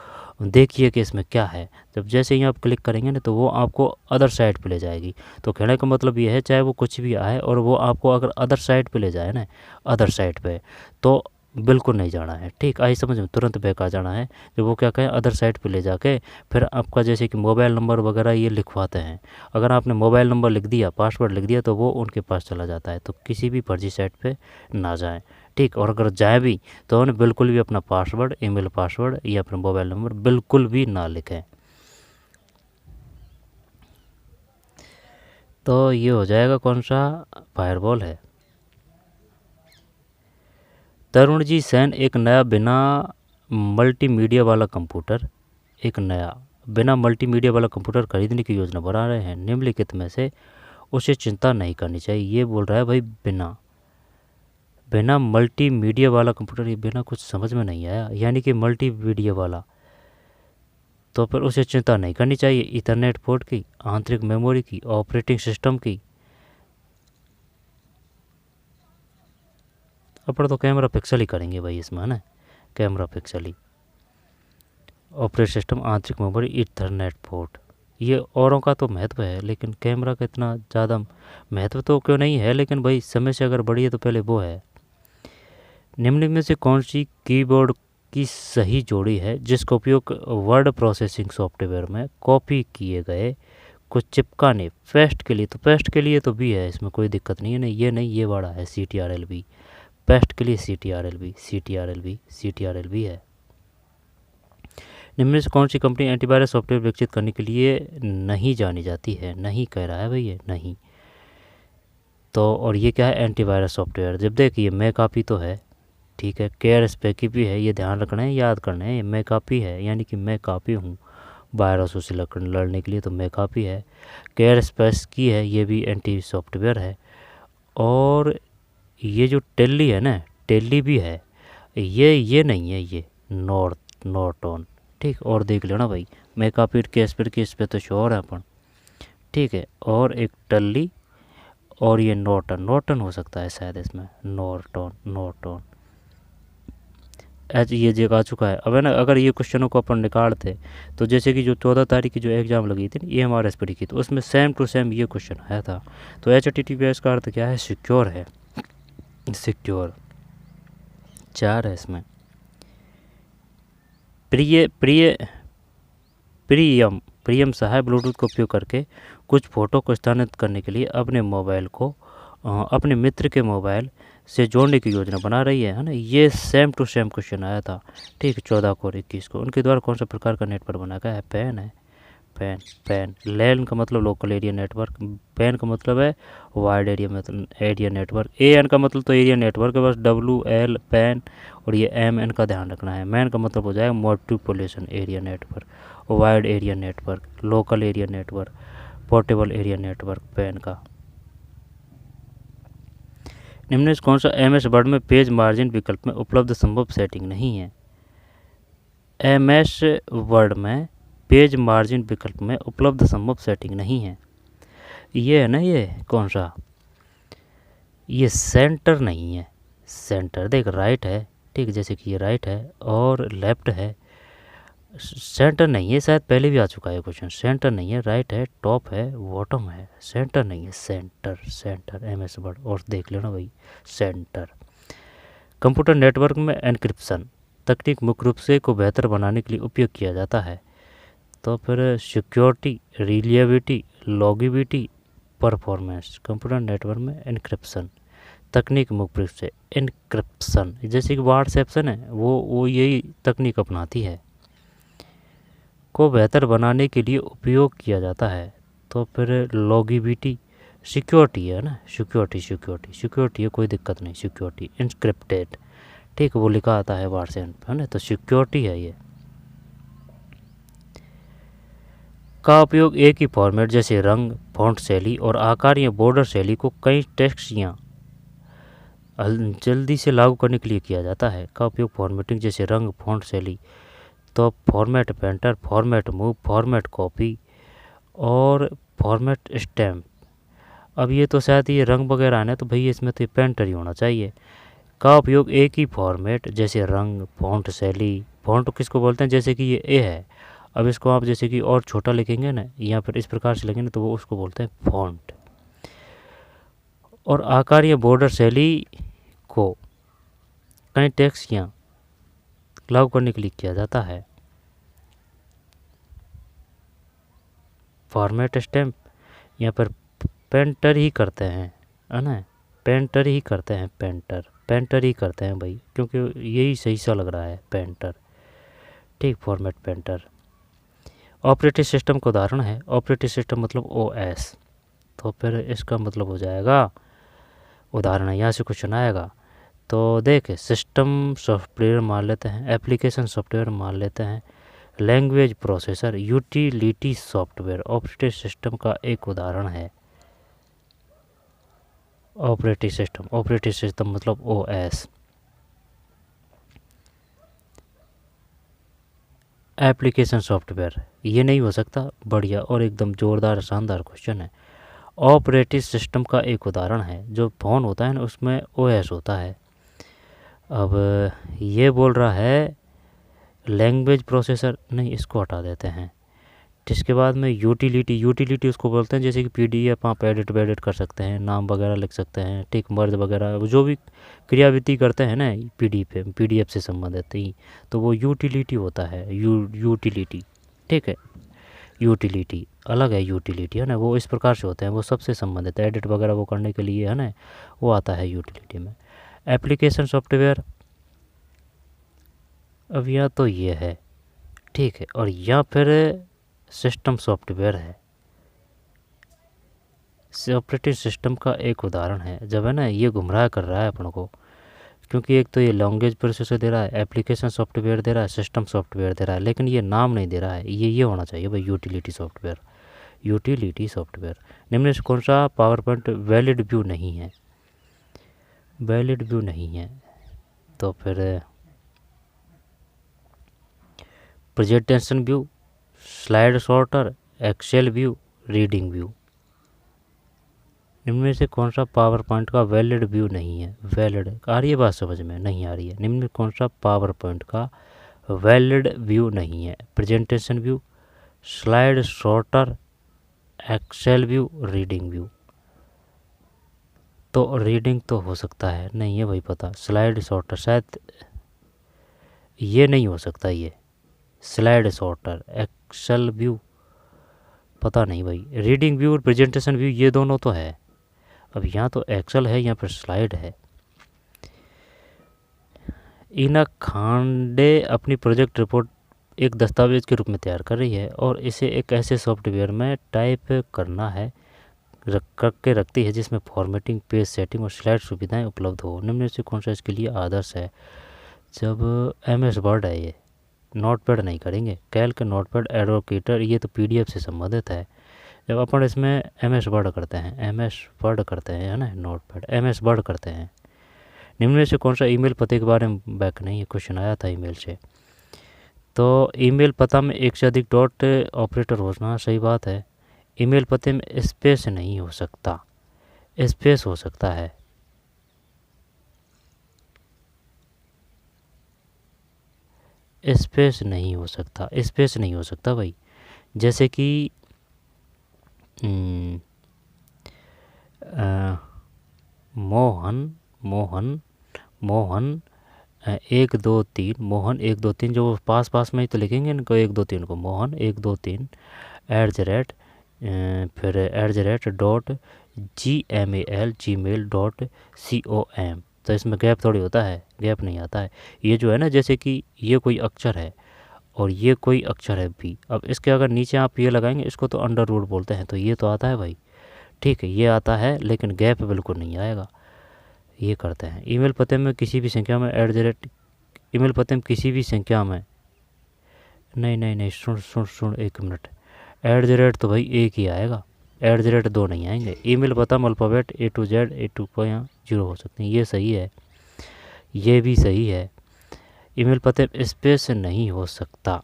देखिए कि इसमें क्या है। जब जैसे ही आप क्लिक करेंगे ना, तो वो आपको अदर साइट पे ले जाएगी। तो कहने का मतलब ये है, चाहे वो कुछ भी आए और वो आपको अगर अदर साइट पे ले जाए ना, अदर साइट पे, तो बिल्कुल नहीं जाना है, ठीक। आई समझ में, तुरंत बैक आ जाना है। जब वो क्या कहें, अदर साइट पे ले जाके फिर आपका जैसे कि मोबाइल नंबर वगैरह ये लिखवाते हैं। अगर आपने मोबाइल नंबर लिख दिया, पासवर्ड लिख दिया, तो वो उनके पास चला जाता है। तो किसी भी फर्जी साइट पे ना जाएं, ठीक। और अगर जाए भी तो उन्हें बिल्कुल भी अपना पासवर्ड, ईमेल पासवर्ड या अपना मोबाइल नंबर बिल्कुल भी ना लिखें। तो ये हो जाएगा कौन सा? फायरवॉल है। तरुणजी सेन एक नया बिना मल्टीमीडिया वाला कंप्यूटर खरीदने की योजना बना रहे हैं। निम्नलिखित में से उसे चिंता नहीं करनी चाहिए। ये बोल रहा है भाई बिना मल्टीमीडिया वाला कंप्यूटर, ये बिना कुछ समझ में नहीं आया, यानी कि मल्टीमीडिया वाला, तो फिर उसे चिंता नहीं करनी चाहिए। ईथरनेट पोर्ट की, आंतरिक मेमोरी की, ऑपरेटिंग सिस्टम की। अपन तो कैमरा पिक्सल ही करेंगे भाई इसमें, है ना, कैमरा पिक्सल ही। ऑपरेटिंग सिस्टम, आंतरिक मेमोरी, ईथरनेट पोर्ट, ये औरों का तो महत्व है, लेकिन कैमरा का इतना ज़्यादा महत्व तो क्यों नहीं है, लेकिन भाई समय से अगर बढ़ी है तो पहले वो है। निम्न में से कौन सी कीबोर्ड की सही जोड़ी है जिसका उपयोग वर्ड प्रोसेसिंग सॉफ्टवेयर में कॉपी किए गए को चिपकाने पेस्ट के लिए, तो पेस्ट के लिए तो भी है, इसमें कोई दिक्कत नहीं है। नहीं ये नहीं, ये वाला है CTRL-V, पेस्ट के लिए CTRL-V, CTRL-V, CTRL-V है। निम्न में से कौन सी कंपनी एंटीवायरस सॉफ्टवेयर विकसित करने के लिए नहीं जानी जाती है? नहीं कह रहा है भाई, ये नहीं। तो और ये क्या है? Antivirus software. जब देखिए मैकाफी तो है, ठीक है, केयरस्पेकी भी है, ये ध्यान रखना है, याद करना है। मैकाफी है यानी कि मैं काफ़ी हूँ वायरसों से लड़ने के लिए, तो मैकाफी है। केयरस्पेकी है, ये भी एंटी सॉफ्टवेयर है। और ये जो टेली है ना, टेली भी है, ये नहीं है, ये नॉर्टन, ठीक। और देख लेना भाई, मैकाफी केयरस्पेकी इस पे तो श्योर है अपन, ठीक है। और एक टल्ली और ये नॉर्टन हो सकता है शायद इसमें, नॉर्टन एच ये जगह आ चुका है। अब है ना, अगर ये क्वेश्चनों को अपन निकालते तो जैसे कि जो 14 तारीख की जो एग्ज़ाम लगी थी ये हमारे एस की, तो उसमें सेम टू सेम ये क्वेश्चन आया था। तो HTTPS का अर्थ क्या है? सिक्योर है, सिक्योर। 4 है इसमें। प्रियम सहाय ब्लूटूथ का उपयोग करके कुछ फ़ोटो को स्थानांतरित करने के लिए अपने मोबाइल को अपने मित्र के मोबाइल से जोड़ने की योजना बना रही है ना। ये सेम टू सेम क्वेश्चन आया था, ठीक। 14 को और 21 को। उनके द्वारा कौन सा प्रकार का नेटवर्क बना गया है? पैन है, पैन। लैन का मतलब लोकल एरिया नेटवर्क, पैन का मतलब है वाइड एरिया नेटवर्क। AN का मतलब तो एरिया नेटवर्क है, बस WL पैन। और ये MN का ध्यान रखना है। मैन का मतलब हो जाएगा metropolitan area network, wide area network, local area network, portable area network, PAN का। निम्न में कौन सा MS वर्ड में पेज मार्जिन विकल्प में उपलब्ध संभव सेटिंग नहीं है? MS वर्ड में पेज मार्जिन विकल्प में उपलब्ध संभव सेटिंग नहीं है। ये है ना, ये कौन सा? ये सेंटर नहीं है। सेंटर देख, राइट है, ठीक, जैसे कि ये राइट है और लेफ्ट है। सेंटर नहीं है, शायद पहले भी आ चुका है क्वेश्चन। सेंटर नहीं है, राइट है, टॉप है, बॉटम है, सेंटर नहीं है। Centre MS word. और देख लेना भाई, सेंटर। कंप्यूटर नेटवर्क में एन्क्रिप्शन तकनीक मुख्य रूप से को बेहतर बनाने के लिए उपयोग किया जाता है। तो फिर security, reliability, longevity, performance. Computer network में एन्क्रिप्शन तकनीक मुख्य रूप से, एन्क्रिप्शन जैसे कि व्हाट्सएप है वो यही तकनीक अपनाती है, को बेहतर बनाने के लिए उपयोग किया जाता है। तो फिर लॉन्गेविटी, सिक्योरिटी है ना, सिक्योरिटी है, कोई दिक्कत नहीं। सिक्योरिटी इनक्रिप्टेड, ठीक, वो लिखा आता है व्हाट्सएप है ना, तो सिक्योरिटी है ये। का उपयोग एक ही फॉर्मेट जैसे रंग, फॉन्ट शैली और आकार या बॉर्डर शैली को कई टेक्स्ट या जल्दी से लागू करने के लिए किया जाता है। का उपयोग फॉर्मेटिंग जैसे रंग, फॉन्ट शैली, तो format painter, format move, format copy और फॉर्मेट स्टैम्प। अब ये तो शायद ये रंग वगैरह आना है, तो भैया इसमें तो ये पेंटर ही होना चाहिए। का उपयोग एक ही फॉर्मेट जैसे रंग, फॉन्ट शैली, फॉन्ट किसको बोलते हैं? जैसे कि ये A है, अब इसको आप जैसे कि और छोटा लिखेंगे ना या फिर इस प्रकार से लिखेंगे तो वो उसको बोलते हैं फॉन्ट। और आकार या बॉर्डर शैली को कई टेक्स्ट या लागू करने के लिए किया जाता है। फॉर्मेट स्टैम्प या फिर पेंटर ही करते हैं, है ना, पेंटर ही करते हैं, पेंटर ही करते हैं भाई, क्योंकि यही सही सा लग रहा है, पेंटर, ठीक। Format painter. ऑपरेटिंग सिस्टम का उदाहरण है। ऑपरेटिंग सिस्टम मतलब OS, तो फिर इसका मतलब हो जाएगा उदाहरण है, यहाँ से क्वेश्चन आएगा। तो देख, सिस्टम सॉफ्टवेयर मान लेते हैं, एप्लीकेशन सॉफ्टवेयर मान लेते हैं, language processor, utility software operating system का एक उदाहरण है। ऑपरेटिंग सिस्टम मतलब OS। एप्लीकेशन सॉफ्टवेयर ये नहीं हो सकता। बढ़िया और एकदम ज़ोरदार शानदार क्वेश्चन है। ऑपरेटिंग सिस्टम का एक उदाहरण है, जो फ़ोन होता है ना उसमें OS होता है। अब ये बोल रहा है लैंग्वेज प्रोसेसर, नहीं इसको हटा देते हैं, इसके बाद में यूटिलिटी उसको बोलते हैं, जैसे कि पीडीएफ आप एडिट वेडिट कर सकते हैं, नाम वगैरह लिख सकते हैं, टिक मर्ज वगैरह जो भी क्रियाविधि करते हैं ना पीडीएफ से संबंधित ही, तो वो यूटिलिटी होता है। यूटिलिटी, ठीक है। यूटिलिटी अलग है, यूटिलिटी है ना, वो इस प्रकार से होते हैं, वो सबसे संबंधित एडिट वगैरह वो करने के लिए है ना, वो आता है यूटिलिटी में। एप्लीकेशन सॉफ्टवेयर, अब यहाँ तो ये है, ठीक है, और यहाँ फिर सिस्टम सॉफ्टवेयर है। ऑपरेटिंग सिस्टम का एक उदाहरण है, जब है ना ये गुमराह कर रहा है अपन को, क्योंकि एक तो ये लैंग्वेज प्रोसेसर दे रहा है, एप्लीकेशन सॉफ्टवेयर दे रहा है, सिस्टम सॉफ्टवेयर दे रहा है, लेकिन ये नाम नहीं दे रहा है। ये होना चाहिए भाई, यूटिलिटी सॉफ्टवेयर। यूटिलिटी सॉफ्टवेयर निम्न से कौन सा पावर पॉइंट वैलिड व्यू नहीं है? वैलिड व्यू नहीं है तो फिर presentation view, slide sorter, excel view, reading view. निम्न में से कौन सा पावर पॉइंट का वैलिड व्यू नहीं है? वैलिड आ रही है बात समझ में? नहीं आ रही है। निम्न में कौन सा पावर पॉइंट का वैलिड व्यू नहीं है? Presentation view, slide sorter, excel view, reading view. तो रीडिंग तो हो सकता है, नहीं है भाई पता। स्लाइड सॉर्टर शायद ये नहीं हो सकता, ये स्लाइड सॉर्टर, एक्सेल व्यू पता नहीं भाई। रीडिंग व्यू और प्रेजेंटेशन व्यू ये दोनों तो है। अब यहाँ तो एक्सेल है, यहाँ पर स्लाइड है। ईना खांडे अपनी प्रोजेक्ट रिपोर्ट एक दस्तावेज के रूप में तैयार कर रही है और इसे एक ऐसे सॉफ्टवेयर में टाइप करना है करके रखती है जिसमें फॉर्मेटिंग, पेज सेटिंग और स्लाइड सुविधाएं उपलब्ध हो। निम्न से कौन सा इसके लिए आदर्श है? जब MS वर्ड है, ये नोटपैड नहीं करेंगे। कैल्क, नोटपैड, एडवोकेटर ये तो PDF से संबंधित है। जब अपन इसमें MS वर्ड करते हैं, MS वर्ड करते हैं है ना, नोटपैड MS वर्ड करते हैं। निम्न में से कौन सा ईमेल पते के बारे में बैक नहीं है? क्वेश्चन आया था ईमेल से। तो ईमेल पता में एक से अधिक डॉट ऑपरेटर होना सही बात है। ईमेल पते में स्पेस नहीं हो सकता, स्पेस हो सकता है। स्पेस नहीं हो सकता, स्पेस नहीं हो सकता भाई। जैसे कि मोहन मोहन मोहन 1 2 3, मोहन 1 2 3, जो पास पास में ही तो लिखेंगे इनको 1 2 3 को। मोहन 1 2 3 @ फिर @gmail.com। तो इसमें गैप थोड़ी होता है, गैप नहीं आता है। ये जो है ना, जैसे कि ये कोई अक्षर है और ये कोई अक्षर है भी, अब इसके अगर नीचे आप ये लगाएंगे, इसको तो अंडरवुड बोलते हैं, तो ये तो आता है भाई, ठीक है, ये आता है, लेकिन गैप बिल्कुल नहीं आएगा। ये करते हैं। ईमेल पते में किसी भी संख्या में ईमेल पते में किसी भी संख्या में नहीं सुन 1 मिनट। @ तो भाई एक ही आएगा, @ 2 नहीं आएंगे। ईमेल पता में alphabet A to Z, A to को यहाँ 0 हो सकते हैं, ये सही है, ये भी सही है। ईमेल पते में स्पेस नहीं हो सकता।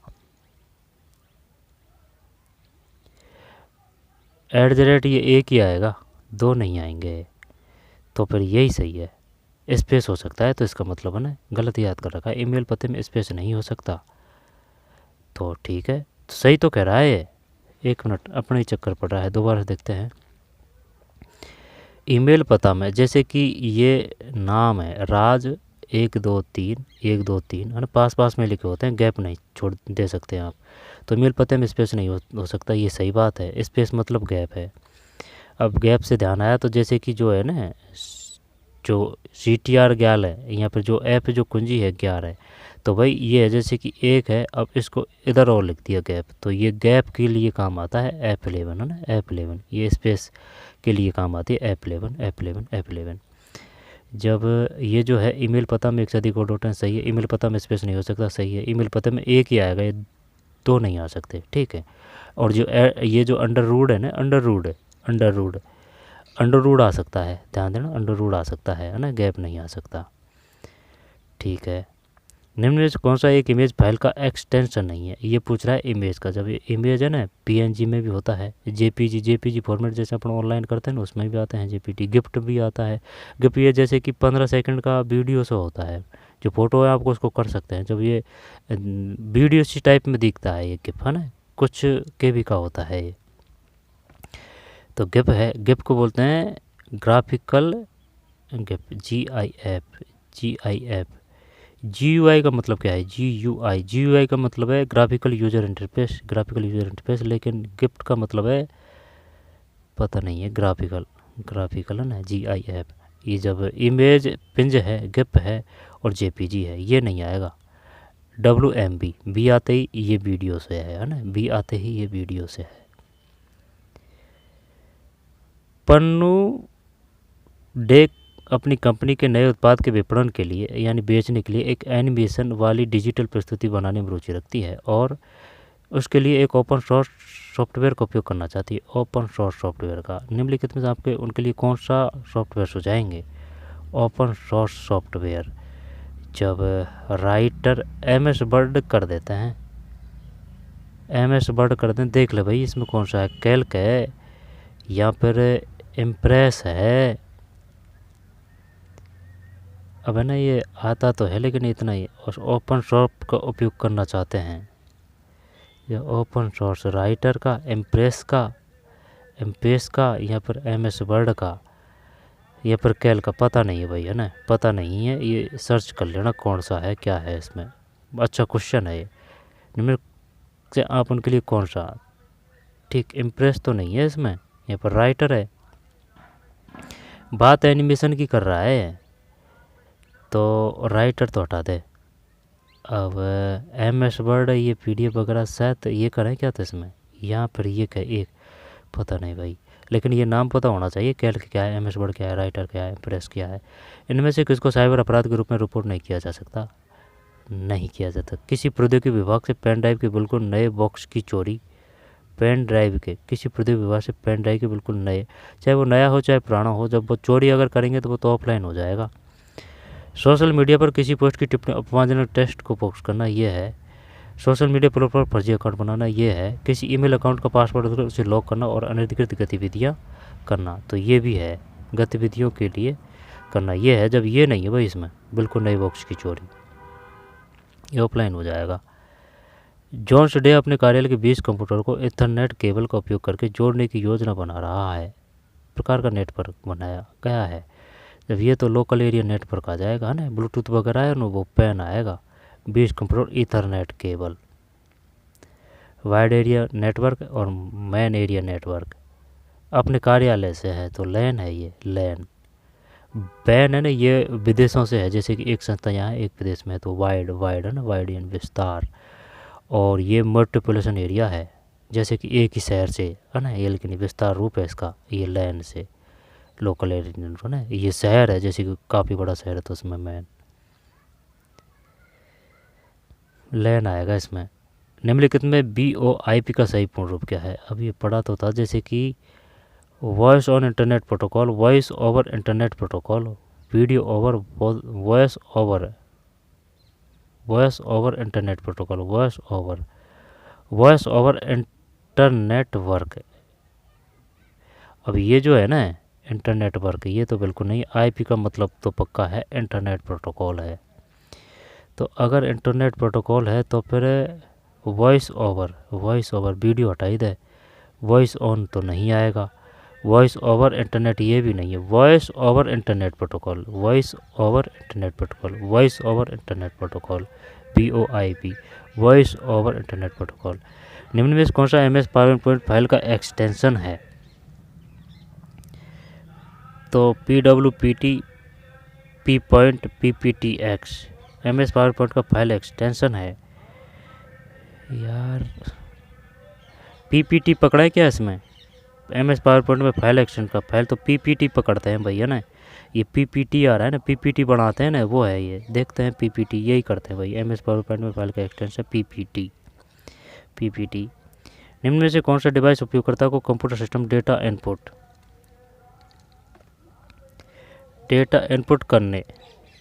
@ ये एक ही आएगा, 2 नहीं आएंगे, तो फिर यही सही है। स्पेस हो सकता है, तो इसका मतलब है ना गलत याद कर रखा है। ईमेल पते में स्पेस नहीं हो सकता, तो ठीक है, तो सही तो कह रहा है। 1 मिनट, अपना ही चक्कर पड़ रहा है, दोबारा देखते हैं। ईमेल पता में जैसे कि ये नाम है राज 1 2 3 1 2 3 है ना, पास पास में लिखे होते हैं, गैप नहीं छोड़ दे सकते आप। तो ईमेल पते में स्पेस नहीं हो सकता, ये सही बात है। स्पेस मतलब गैप है। अब गैप से ध्यान आया, तो जैसे कि जो है ना, जो CTR 11 है, यहाँ पर जो ऐप जो कुंजी है 11 है, तो भाई ये है जैसे कि 1 है, अब इसको इधर और लिख दिया गैप, तो ये गैप के लिए काम आता है F11 है ना, F11 ये स्पेस के लिए काम आती है, F11। जब ये जो है ईमेल पता में एक से अधिक डॉट सही है। ईमेल पता में स्पेस नहीं हो सकता, सही है। ईमेल पते में एक ही आएगा, ये 2 नहीं आ सकते, ठीक है। और जो ये जो अंडरवुड है ना, अंडरवुड आ सकता है, ध्यान देना, अंडरवुड आ सकता है ना, गैप नहीं आ सकता, ठीक है। निम्न में से कौन सा एक इमेज फाइल का एक्सटेंशन नहीं है? ये पूछ रहा है इमेज का। जब ये इमेज है ना, PNG में भी होता है, JPG फॉर्मेट जैसे अपन ऑनलाइन करते हैं ना, उसमें भी आते हैं JPG। गिफ्ट भी आता है। गिफ्ट ये जैसे कि 15 सेकंड का वीडियो से होता है, जो फोटो है आपको उसको कर सकते हैं। जब ये वीडियो सी टाइप में दिखता है ये गिफ्ट है ना, कुछ केबी का होता है ये। तो गिप है, गिप को बोलते हैं ग्राफिकल गिप, GIF। GUI का मतलब क्या है? GUI का मतलब है ग्राफिकल यूजर इंटरफेस, लेकिन गिफ्ट का मतलब है पता नहीं है, ग्राफिकल है ना, GIF। ये जब इमेज पिंज है, गिप है और JPG है, ये नहीं आएगा। WMB, बी आते ही ये वीडियो से है ना, बी आते ही ये वीडियो से है। पन्नू डे अपनी कंपनी के नए उत्पाद के विपणन के लिए यानी बेचने के लिए एक एनिमेशन वाली डिजिटल प्रस्तुति बनाने में रुचि रखती है और उसके लिए एक ओपन सोर्स सॉफ्टवेयर का उपयोग करना चाहती है। ओपन सोर्स सॉफ्टवेयर का निम्नलिखित में से आपके उनके लिए कौन सा सॉफ्टवेयर सुझाएंगे? ओपन सोर्स सॉफ्टवेयर, जब राइटर MS वर्ड कर देते हैं, MS वर्ड कर दें, देख ले भाई इसमें कौन सा है, कैल्क है या फिर इम्प्रेस है। अब है ना, ये आता तो है लेकिन इतना ही, और ओपन सोर्स का उपयोग करना चाहते हैं। या ओपन सोर्स राइटर का, इम्प्रेस का या फिर MS वर्ड का या फिर कैल का, पता नहीं है भाई, है ना, पता नहीं है। ये सर्च कर लेना कौन सा है, क्या है इसमें। अच्छा क्वेश्चन है ये, निम्न से आप उनके लिए कौन सा? ठीक, इम्प्रेस तो नहीं है इसमें, यहाँ पर राइटर है। बात एनिमेशन की कर रहा है तो राइटर तो हटा दे। अब MS वर्ड, ये PDF वगैरह शायद ये करें क्या था इसमें, यहाँ पर ये क्या, एक पता नहीं भाई, लेकिन ये नाम पता होना चाहिए, कैल्क क्या है, MS वर्ड क्या है, राइटर क्या है, इम्प्रेस क्या है। इनमें से किसको साइबर अपराध के रूप में रिपोर्ट नहीं किया जा सकता? नहीं किया जाता। किसी प्रौद्योगिकी विभाग से पेन ड्राइव के बिल्कुल नए बॉक्स की चोरी, किसी प्रौद्योगिकी विभाग से पेन ड्राइव के बिल्कुल नए, चाहे वो नया हो चाहे पुराना हो, जब वो चोरी अगर करेंगे तो वो तो ऑफलाइन हो जाएगा। सोशल मीडिया पर किसी पोस्ट की टिप्पणी अपमानजनक टेक्स्ट को पोस्ट करना, ये है। सोशल मीडिया प्लेटफॉर्म पर फर्जी अकाउंट बनाना, ये है। किसी ईमेल अकाउंट का पासवर्ड देकर उसे लॉक करना और अनधिकृत गतिविधियाँ करना, तो ये भी है, गतिविधियों के लिए करना, ये है। जब ये नहीं है भाई इसमें बिल्कुल नई बॉक्स की चोरी, ये ऑफलाइन हो जाएगा। जॉन्स डे अपने कार्यालय के 20 कंप्यूटर को ईथरनेट केबल का उपयोग करके जोड़ने की योजना बना रहा है। प्रकार का नेटवर्क बनाया गया है। जब ये तो लोकल एरिया नेटवर्क आ जाएगा ना, ब्लूटूथ वगैरह है ना, वो पैन आएगा। 20 computer Ethernet cable, wide area network और मैन एरिया नेटवर्क अपने कार्यालय से है तो लैन है, ये लैन। बैन है ना, ये विदेशों से है, जैसे कि एक संस्था यहाँ है एक विदेश में है, तो वाइड है ना, वाइड यानी विस्तार। और ये मल्टीपॉपुलेशन एरिया है, जैसे कि एक ही शहर से है ना, ये लेकिन विस्तार रूप है इसका, ये लैन से लोकल एरिया है ना, ये शहर है जैसे कि काफ़ी बड़ा शहर है तो उसमें मैन लैन आएगा इसमें। निम्नलिखित में VoIP का सही पूर्ण रूप क्या है? अब ये पढ़ा तो था, जैसे कि voice on internet protocol, voice over internet protocol, video over, voice over internet protocol, voice over internet work. अब ये जो है ना इंटरनेट वर्क, ये तो बिल्कुल नहीं। IP का मतलब तो पक्का है इंटरनेट प्रोटोकॉल है। तो अगर इंटरनेट प्रोटोकॉल है तो फिर वॉइस ओवर वीडियो हटाई दे, वॉइस ऑन तो नहीं आएगा। वॉइस ओवर इंटरनेट ये भी नहीं है, voice over internet protocol, voice over internet protocol, VoIP, voice over internet protocol. निम्न में से कौन सा MS पावरपॉइंट फाइल का एक्सटेंशन है? तो PWPT, P-Point, PPTX MS PowerPoint का फाइल एक्सटेंशन है। यार PPT पकड़ा है क्या इसमें? MS पावरपॉइंट में फाइल एक्सटेंशन का फाइल तो PPT पकड़ते हैं भैया ना, ये PPT आ रहा है ना, PPT बनाते हैं ना, वो है ये, देखते हैं PPT, यही करते हैं भाई। MS पावरपॉइंट में फाइल का एक्सटेंशन PPT। निम्न में से कौन सा डिवाइस उपयोगकर्ता को कंप्यूटर सिस्टम डेटा इनपुट करने,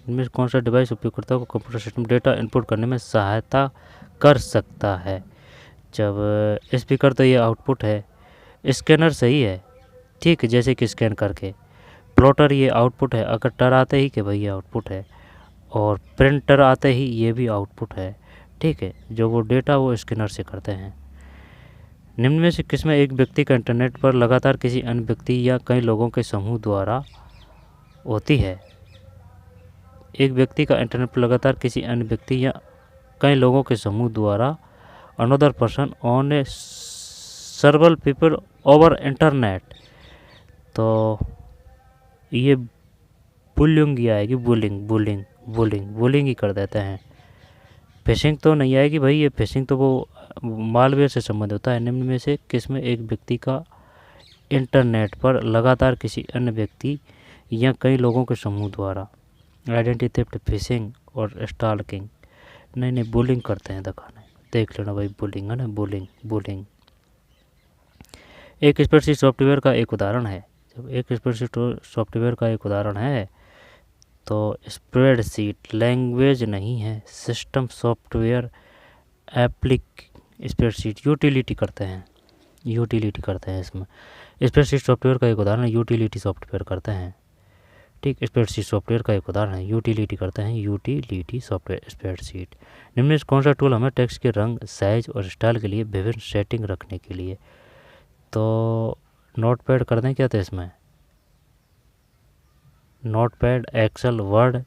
इनमें कौन सा डिवाइस उपयोगकर्ता को कंप्यूटर सिस्टम डेटा इनपुट करने में सहायता कर सकता है? जब स्पीकर तो ये आउटपुट है, स्कैनर सही है, ठीक है, जैसे कि स्कैन करके। प्लॉटर ये आउटपुट है, अगर टर आते ही कि भाई ये आउटपुट है, और प्रिंटर आते ही ये भी आउटपुट है, ठीक है। जो वो डेटा वो स्कैनर से करते हैं। निम्न में से किसमें एक व्यक्ति का इंटरनेट पर लगातार किसी अन्य व्यक्ति या कई लोगों के समूह द्वारा होती है? एक व्यक्ति का इंटरनेट पर लगातार किसी अन्य व्यक्ति या कई लोगों के समूह द्वारा another person on A सर्वल people over internet. तो ये बुलिंग ही आएगी, बुलिंग ही कर देते हैं। फिशिंग तो नहीं आएगी भाई, ये फिशिंग तो वो मालवेयर से संबंध होता है। निम्न में से किसमें एक व्यक्ति का इंटरनेट पर लगातार किसी अन्य व्यक्ति या कई लोगों के समूह द्वारा आइडेंटिटी थेफ्ट, फिशिंग और स्टॉकिंग। नहीं, बुलिंग करते हैं, दिखाने देख लेना भाई, बुलिंग है ना, बुलिंग। एक स्प्रेडशीट सॉफ्टवेयर का एक उदाहरण है। जब एक स्प्रेडशीट सॉफ्टवेयर का एक उदाहरण है तो स्प्रेडशीट लैंग्वेज नहीं है, सिस्टम सॉफ्टवेयर स्प्रेडशीट यूटिलिटी करते हैं इसमें। स्प्रेडशीट सॉफ्टवेयर का एक उदाहरण यूटिलिटी सॉफ्टवेयर करते हैं। ठीक, स्प्रेडशीट सॉफ्टवेयर का एक उदाहरण है, यूटिलिटी करते हैं, यूटिलिटी सॉफ्टवेयर स्प्रेडशीट। निम्न से कौन सा टूल हमें टेक्स्ट के रंग, साइज और स्टाइल के लिए विभिन्न सेटिंग रखने के लिए? तो नोटपैड कर दें क्या था इसमें? नोटपैड, एक्सेल, वर्ड,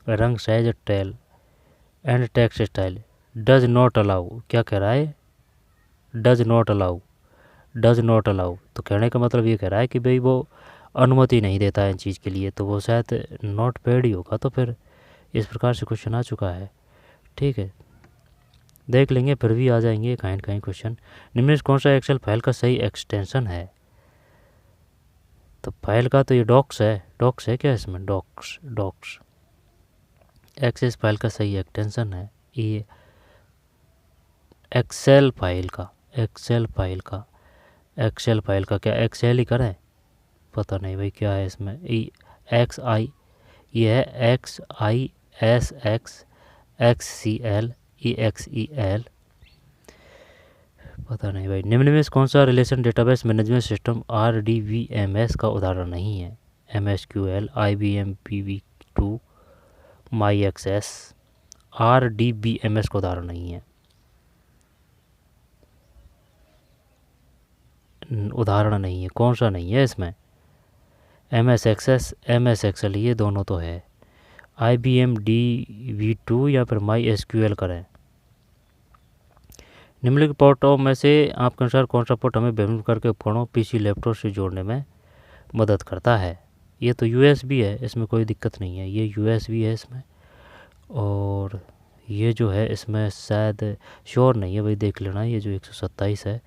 रंग, size, tail and text style. Does not allow, क्या कह रहा है? Does not allow. तो कहने का मतलब ये कह रहा है कि भाई वो अनुमति नहीं देता है इन चीज़ के लिए, तो वो शायद नोटपैड ही होगा। तो फिर इस प्रकार से क्वेश्चन आ चुका है। ठीक है, देख लेंगे, फिर भी आ जाएंगे कहीं क्वेश्चन। निम्न से कौन सा एक्सेल फाइल का सही एक्सटेंशन है? तो फाइल का तो ये डॉक्स है क्या इसमें? डॉक्स एक्सेस फाइल का सही एक्सटेंशन है ये एक्सेल फाइल का क्या एक्सेल ही करें? पता नहीं भाई क्या है इसमें। ये है XISXXCL पता नहीं भाई। निम्न में से कौन सा relation database management system RDBMS का उदाहरण नहीं है? MSQL, IBM PV2, MyAccess। RDBMS का उदाहरण नहीं है, कौन सा नहीं है इसमें? MS Excel ये दोनों तो है। IBM DB2 या फिर MySQL करें। निम्नलिखित पोर्टों में से आपके अनुसार कौन सा पोर्ट हमें विभिन्न प्रकार के उपकरणों PC, लैपटॉप से जोड़ने में मदद करता है? ये तो USB है, इसमें कोई दिक्कत नहीं है, ये USB है इसमें। और ये जो है इसमें शायद श्योर नहीं है भाई, देख लेना, ये जो 127 है।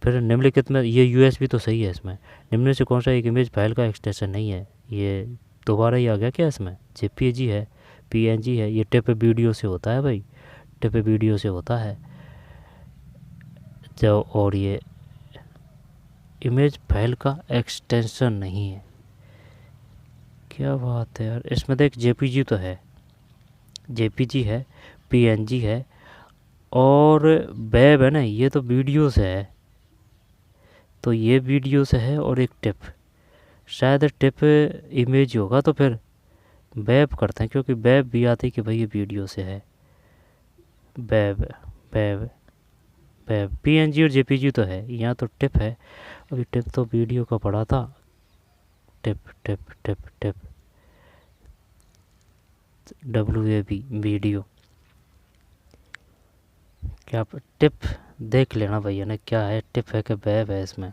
फिर निम्नलिखित में ये USB तो सही है इसमें। निम्न में से कौन सा एक इमेज फाइल का एक्सटेंशन नहीं है? ये दोबारा ही आ गया क्या इसमें? JPG है, PNG है, ये टिप वीडियो से होता है भाई, टिप वीडियो से होता है जो। और ये इमेज फाइल का एक्सटेंशन नहीं है, क्या बात है यार। इसमें देख JPG तो है, JPG है, PNG है और वेब है ना, ये तो वीडियो से है। तो ये वीडियो से है और एक टिप, शायद टिप इमेज होगा, तो फिर वेब करते हैं, क्योंकि वेब भी आती है कि भाई ये वीडियो से है। वेब PNG और JPG तो है, यहाँ तो टिप है। अभी टिप तो वीडियो का पड़ा था, टिप WAV वीडियो, क्या टिप देख लेना भैया ने, क्या है टिप है कि वेब है इसमें?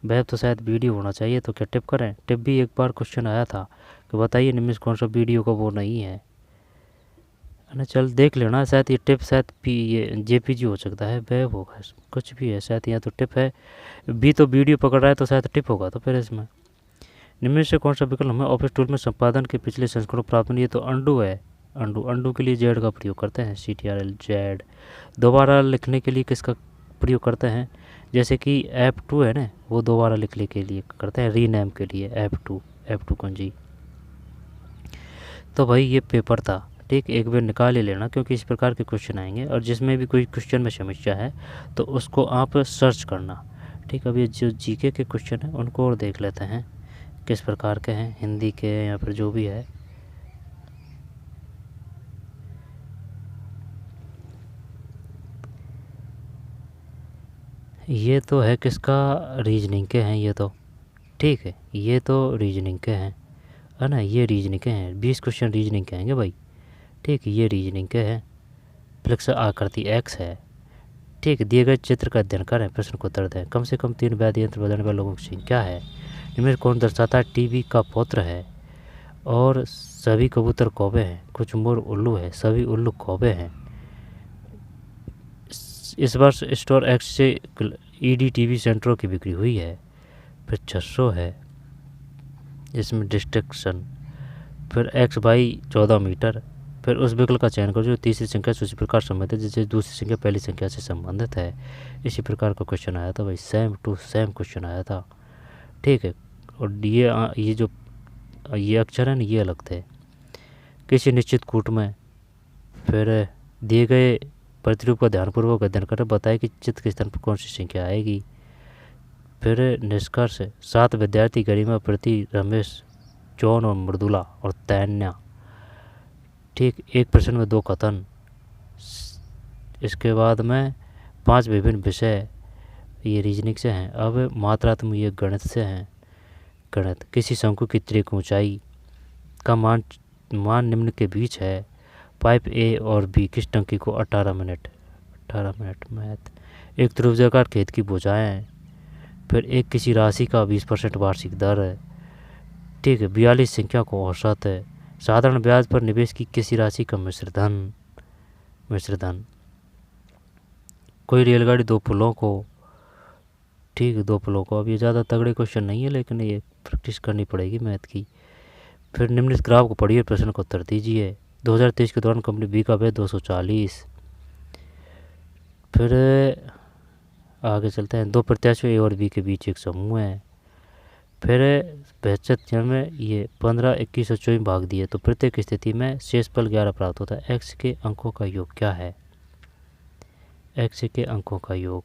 वेब तो शायद वीडियो होना चाहिए, तो क्या टिप करें? टिप भी एक बार क्वेश्चन आया था कि बताइए निम्न से कौन सा वीडियो का वो नहीं है ना। चल देख लेना, शायद ये टिप, शायद ये JPG हो सकता है, वेब होगा, कुछ भी है शायद। यहाँ तो टिप है, भी तो वीडियो पकड़ रहा है, तो शायद टिप होगा। तो फिर इसमें निम्न से कौन सा विकल्प हमें ऑफिस टूल में संपादन के पिछले संस्करण प्राप्त नहीं? ये तो अंडू है, अंडू के लिए जेड का प्रयोग करते हैं, CTRL जेड। दोबारा लिखने के लिए किसका प्रयोग करते हैं? जैसे कि F2 है ना, वो दोबारा लिखने के लिए करते हैं, रीनेम के लिए F2 कुंजी। तो भाई ये पेपर था, ठीक, एक बार निकाल ही लेना, क्योंकि इस प्रकार के क्वेश्चन आएंगे और जिसमें भी कोई क्वेश्चन में समस्या है तो उसको आप सर्च करना। ठीक, अब ये जो GK के क्वेश्चन हैं उनको और देख लेते हैं किस प्रकार के हैं, हिंदी के या फिर जो भी है। ये तो है किसका, रीजनिंग के हैं ये तो, ठीक है, ये तो रीजनिंग के हैं, है ना, ये रीजनिंग के हैं, 20 क्वेश्चन रीजनिंग के आएंगे भाई, ठीक है, ये रीजनिंग के हैं। फ्लेक्स आकृति एक्स है, ठीक है, दिए गए चित्र का अध्ययन करें, प्रश्न को उत्तर दें। कम से कम 3 वाद्य यंत्र बजाने वाले लोगों की संख्या है, इनमें कौन दर्शाता है टीबी का पौत्र है, और सभी कबूतर कौवे हैं, कुछ मोर उल्लू है, सभी उल्लू कौवे हैं। इस वर्ष स्टोर एक्स से ईडी टीवी सेंटरों की बिक्री हुई है, फिर 600 है, इसमें डिस्ट्रक्शन, फिर एक्स बाई 14 मीटर, फिर उस विकल्प का चयन करो जो तीसरी संख्या से उसी प्रकार संबंधित है जिससे दूसरी संख्या पहली संख्या से संबंधित है। इसी प्रकार का क्वेश्चन आया था भाई, सेम टू सेम क्वेश्चन आया था, ठीक है। और ये जो ये अक्षर है ना, ये अलग थे। किसी निश्चित कूट में, फिर दिए गए प्रतिरूप का ध्यानपूर्वक अध्ययन कर बताए कि चित्र के स्थान पर कौन सी संख्या आएगी। फिर निष्कर्ष, 7 विद्यार्थी गरिमा, प्रीति, रमेश, जॉन और मृदुला और तैन्या, ठीक। एक प्रश्न में 2 कथन, इसके बाद में 5 विभिन्न विषय, ये रीजनिंग से हैं। अब मात्रात्मक ये गणित से हैं। गणित, किसी शंकु की त्रिक ऊंचाई का मान निम्न के बीच है। पाइप ए और बी किस टंकी को 18 मिनट मैथ। एक त्रिभुजाकार खेत की भुजाएं, फिर एक किसी राशि का 20% वार्षिक दर है, ठीक है। 42 संख्या को औसत है। साधारण ब्याज पर निवेश की किसी राशि का मिश्र धन। कोई रेलगाड़ी 2 पुलों को, ठीक है, 2 पुलों को। अब ये ज़्यादा तगड़े क्वेश्चन नहीं है, लेकिन ये प्रैक्टिस करनी पड़ेगी मैथ की। फिर निम्नलिखित ग्राफ को पढ़िए, प्रश्न को उत्तर दीजिए। 2023 के दौरान कंपनी बी का व्यय 240। फिर आगे चलते हैं। 2 प्रत्याशियों ए और बी के बीच एक समूह है। फिर 75 में ये 15, 21 और 24 भाग दिए, तो प्रत्येक स्थिति में शेषफल 11 प्राप्त होता है। एक्स के अंकों का योग क्या है? एक्स के अंकों का योग,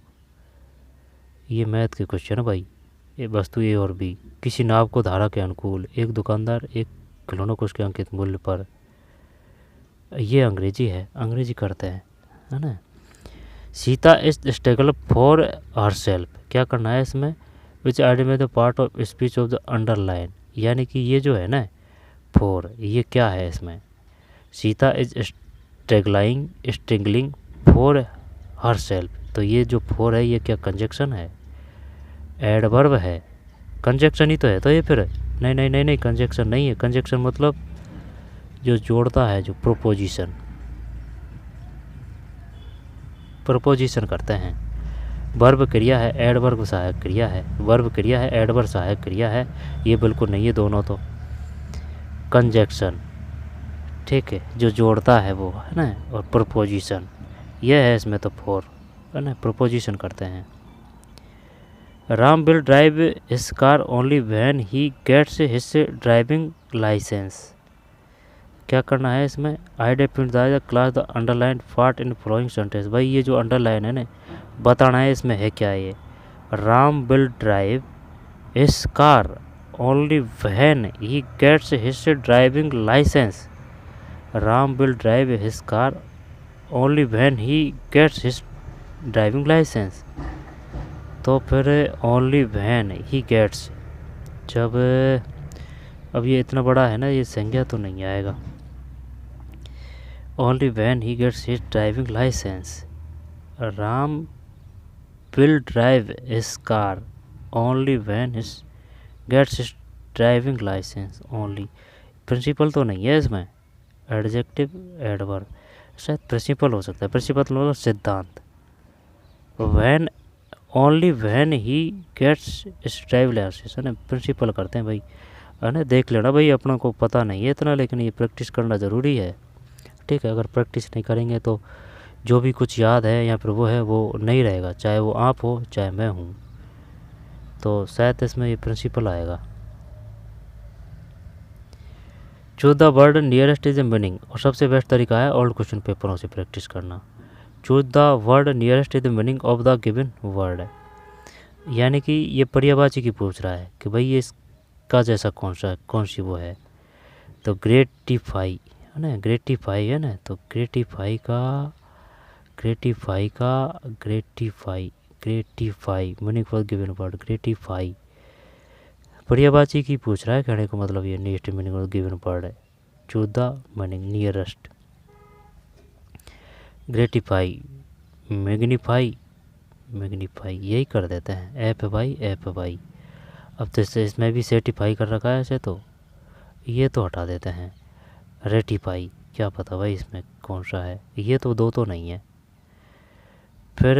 ये मैथ के क्वेश्चन है भाई। ये वस्तु ए और बी, किसी नाव को धारा के अनुकूल, एक दुकानदार एक खिलौनों को उसके अंकित मूल्य पर, ये अंग्रेजी है, अंग्रेजी करते हैं, है ना। Sita is struggle for herself, क्या करना है इसमें? विच आइडिया में the part of speech of the underline, यानी कि ये जो है ना फॉर, ये क्या है इसमें? Sita is struggling for herself, तो ये जो फॉर है ये क्या कंजक्शन है? एडवर्ब है, कंजक्शन ही तो है। तो ये फिर नहीं, कंजक्शन नहीं है। कंजक्शन मतलब जो जोड़ता है, जो प्रोपोजिशन करते हैं। वर्ब क्रिया है, एडवर्ब सहायक क्रिया है। वर्ब क्रिया है, एडवर्ब सहायक क्रिया है, ये बिल्कुल नहीं है दोनों तो। कंजक्शन, ठीक है, जो जोड़ता है वो, है ना, और प्रोपोजिशन ये है इसमें तो फॉर, है ना, प्रोपोजिशन करते हैं। Ram will drive his car only when he gets his driving licence, क्या करना है इसमें? Identify the class the underline part in following sentence, भाई ये जो अंडरलाइन है ना, बताना है इसमें है क्या। ये Ram will drive his car only when he gets his driving licence. Ram will drive his car only when he gets his driving licence, तो फिर ओनली व्हेन ही गेट्स, जब, अब ये इतना बड़ा है ना, ये संज्ञा तो नहीं आएगा। Only when he gets his driving licence, Ram will drive his car only when his gets his driving licence only, principal तो नहीं है इसमें। एडजेक्टिव एडवर्ब, शायद प्रिंसिपल हो सकता है। प्रिंसिपल मतलब सिद्धांत। When, only when he gets his driving licence, है ना, प्रिंसिपल करते हैं भाई, है ना। देख लेना भाई, अपनों को पता नहीं है इतना, लेकिन ये प्रैक्टिस करना ज़रूरी है, ठीक है। अगर प्रैक्टिस नहीं करेंगे तो जो भी कुछ याद है या फिर वो है वो नहीं रहेगा, चाहे वो आप हो चाहे मैं हूँ। तो शायद इसमें ये प्रिंसिपल आएगा। Choose the word nearest is the meaning, और सबसे बेस्ट तरीका है ओल्ड क्वेश्चन पेपरों से प्रैक्टिस करना। Choose the word nearest is the meaning of the given word, यानी कि ये पर्यायवाची की पूछ रहा है कि भाई ये इसका जैसा कौन सी वो है। तो ग्रेटिफाई है ना, ग्रेटिफाई है ना, तो gratify gratify, meaning for given word gratify. बढ़ियाबाजी की पूछ रहा है, कहने का मतलब ये नेक्स्ट मीनिंग और गिवन वर्ड है। Choose the meaning nearest. Gratify, magnify, magnify यही कर देते हैं। F Y, F Y. अब तो इसमें भी सेटिफाई कर रखा है ऐसे, तो ये तो हटा देते हैं। रेटिफाई, क्या पता भाई इसमें कौन सा है, ये तो दो तो नहीं है। फिर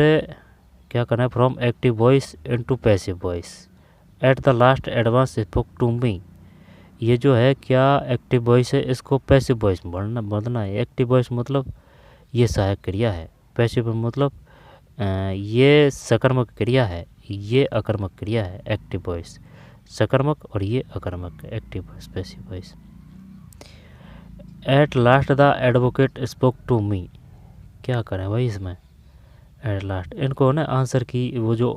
क्या करना है, from active voice into passive voice at the last advance spoke to me. ये जो है क्या एक्टिव वॉइस है, इसको पैसिव वॉइस में बदलना है। एक्टिव वॉइस मतलब ये सहायक क्रिया है, पैसिव मतलब ये सकर्मक क्रिया है, ये अकर्मक क्रिया है। एक्टिव वॉइस सकर्मक और ये अकर्मक, active voice passive voice. At last the advocate spoke to me, क्या करें भाई इसमें एट लास्ट। इनको ना आंसर की वो जो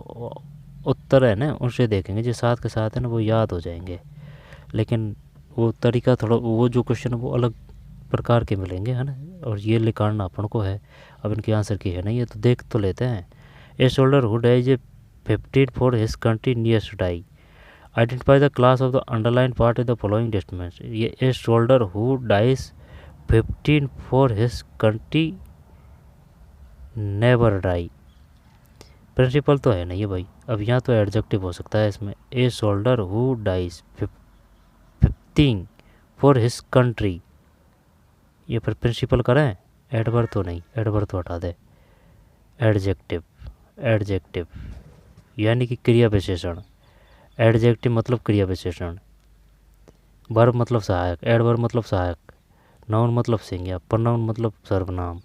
उत्तर है ना उनसे देखेंगे, जो साथ के साथ है ना वो याद हो जाएंगे, लेकिन वो तरीका थोड़ा, वो जो क्वेश्चन वो अलग प्रकार के मिलेंगे है ना, और ये लिखाना अपन को है। अब इनकी आंसर की है ना, ये तो देख तो लेते हैं। A soldier who dies a 15 for his country nears to die, identify the class of the underline part in the following statements. ये a soldier who dies 15 for his country never die, principal तो है नहीं है भाई। अब यहाँ तो एडजेक्टिव हो सकता है इसमें। A soldier who dies 15 for his country, ये फिर प्रिंसिपल करें, एडवर्ब तो नहीं, एडवर्ब तो हटा दे। एडजेक्टिव, एडजेक्टिव यानी कि क्रिया विशेषण। एडजेक्टिव मतलब क्रिया विशेषण, वर्ब मतलब सहायक, एडवर्ब मतलब सहायक, नाउन मतलब संज्ञा, प्रोनाउन मतलब सर्वनाम,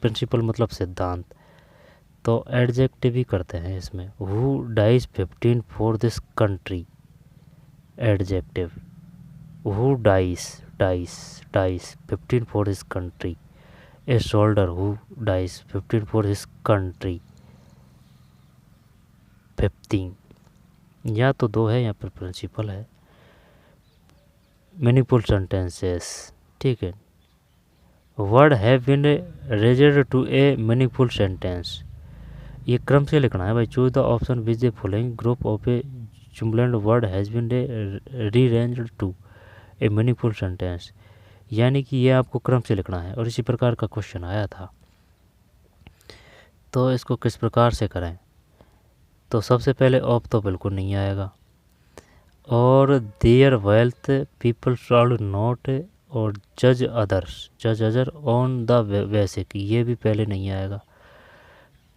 प्रिंसिपल मतलब सिद्धांत। तो एडजेक्टिव ही करते हैं इसमें। Who dies 15 for this country, adjective. Who dies, dies, dies 15 for his country. A soldier who dies 15 for his country, 15 या तो दो है, यहाँ पर प्रिंसिपल है। मीनिंगफुल सेंटेंसेस, ठीक है। Word have been rearranged to a meaningful sentence, ये क्रम से लिखना है भाई। Choose the option which the following group of a jumbled word has been rearranged to a meaningful sentence, यानी कि ये आपको क्रम से लिखना है। और इसी प्रकार का क्वेश्चन आया था, तो इसको किस प्रकार से करें। तो सबसे पहले ऑफ तो बिल्कुल नहीं आएगा, और there wealth people should not, और जज अदर्स, जज अदर ऑन द बेसिक, ये भी पहले नहीं आएगा,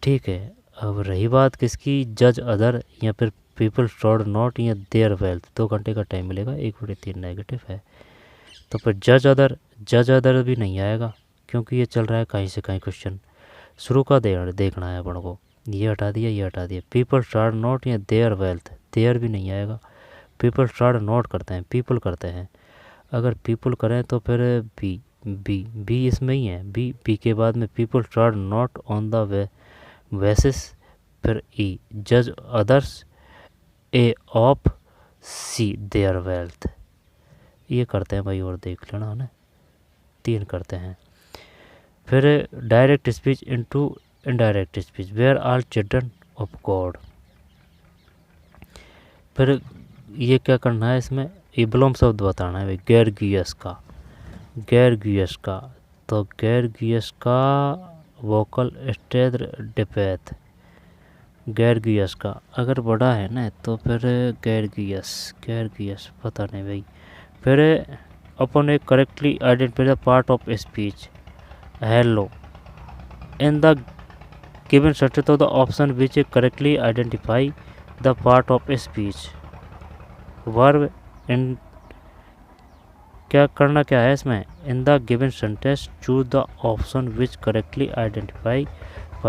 ठीक है। अब रही बात किसकी, जज अदर या फिर पीपल शॉल्ड नॉट या देयर वेल्थ, 2 घंटे का टाइम मिलेगा, 1/3 नेगेटिव है। तो फिर जज अदर, जज अदर भी नहीं आएगा, क्योंकि ये चल रहा है कहीं से कहीं क्वेश्चन, शुरू का देखना है अपन को। ये हटा दिया, ये हटा दिया। पीपल शॉल्ड नॉट या देयर वेल्थ, देयर भी नहीं आएगा। पीपल शॉल्ड नॉट करते हैं, पीपल करते हैं। अगर पीपल करें तो फिर बी, बी, बी इसमें ही है। बी, बी के बाद में people should not on the basis, फिर ई जज others, A of, C their wealth. ये करते हैं भाई, और देख लेना है ना, 3 करते हैं। फिर direct speech into indirect speech, where all children of God. फिर ये क्या करना है इसमें, ये विलोम शब्द बताना है भाई। गैरगियस का, गैरगियस का, तो गैरगियस का वोकल स्टेद्र डिपेथ, गैरगियस का अगर बड़ा है ना तो फिर गैरगियस, गैरगियस पता नहीं भाई। फिर अपन एक correctly identify the part of speech, hello in the given set of the option which correctly identify the part of speech. Verb in, क्या करना क्या है इसमें, in the given sentence choose the option which correctly identify,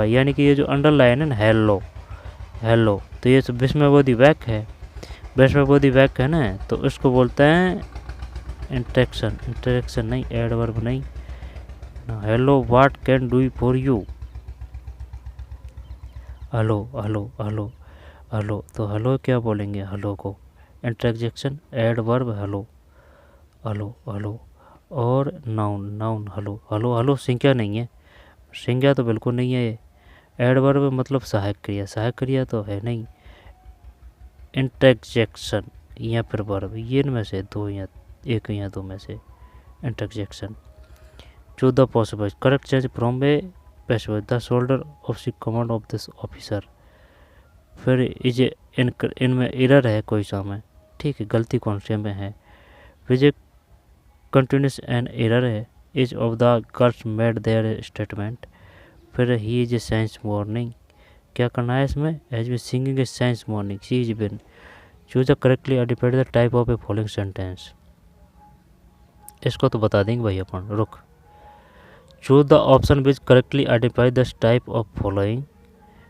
यानी कि ये जो अंडरलाइन है ना हेलो, हेलो, तो ये विस्मयबोधी वाक्य है। विस्मयबोधी वाक्य है ना, तो इसको बोलते हैं इंटरेक्शन, इंटरेक्शन नहीं, एडवर्ब नहीं। Hello what can do for you, hello, hello, hello, hello, तो हेलो क्या बोलेंगे, हेलो को interjection, adverb hello, hello, hello, और noun, noun hello, hello, hello संज्ञा नहीं है, संज्ञा तो बिल्कुल नहीं है ये। एडवर्ब मतलब सहायक क्रिया, सहायक क्रिया तो है नहीं। इंटरजेक्शन या फिर वर्ब, ये इनमें से दो या एक या दो में से interjection. To the possible correct change from a passive the shoulder of the command of this officer. फिर इज इनमें एरर है कोई सा में, ठीक है, गलती कौन से में है। विजय कंटिन्यूस एन एरर है। Is of the girls made their statement. फिर he is a science morning, क्या करना है इसमें, as B singing a science morning, C is been. Choose the correctly identified the type of a following sentence. इसको तो बता देंगे भाई अपन, रुक। Choose the option which correctly identify the type of following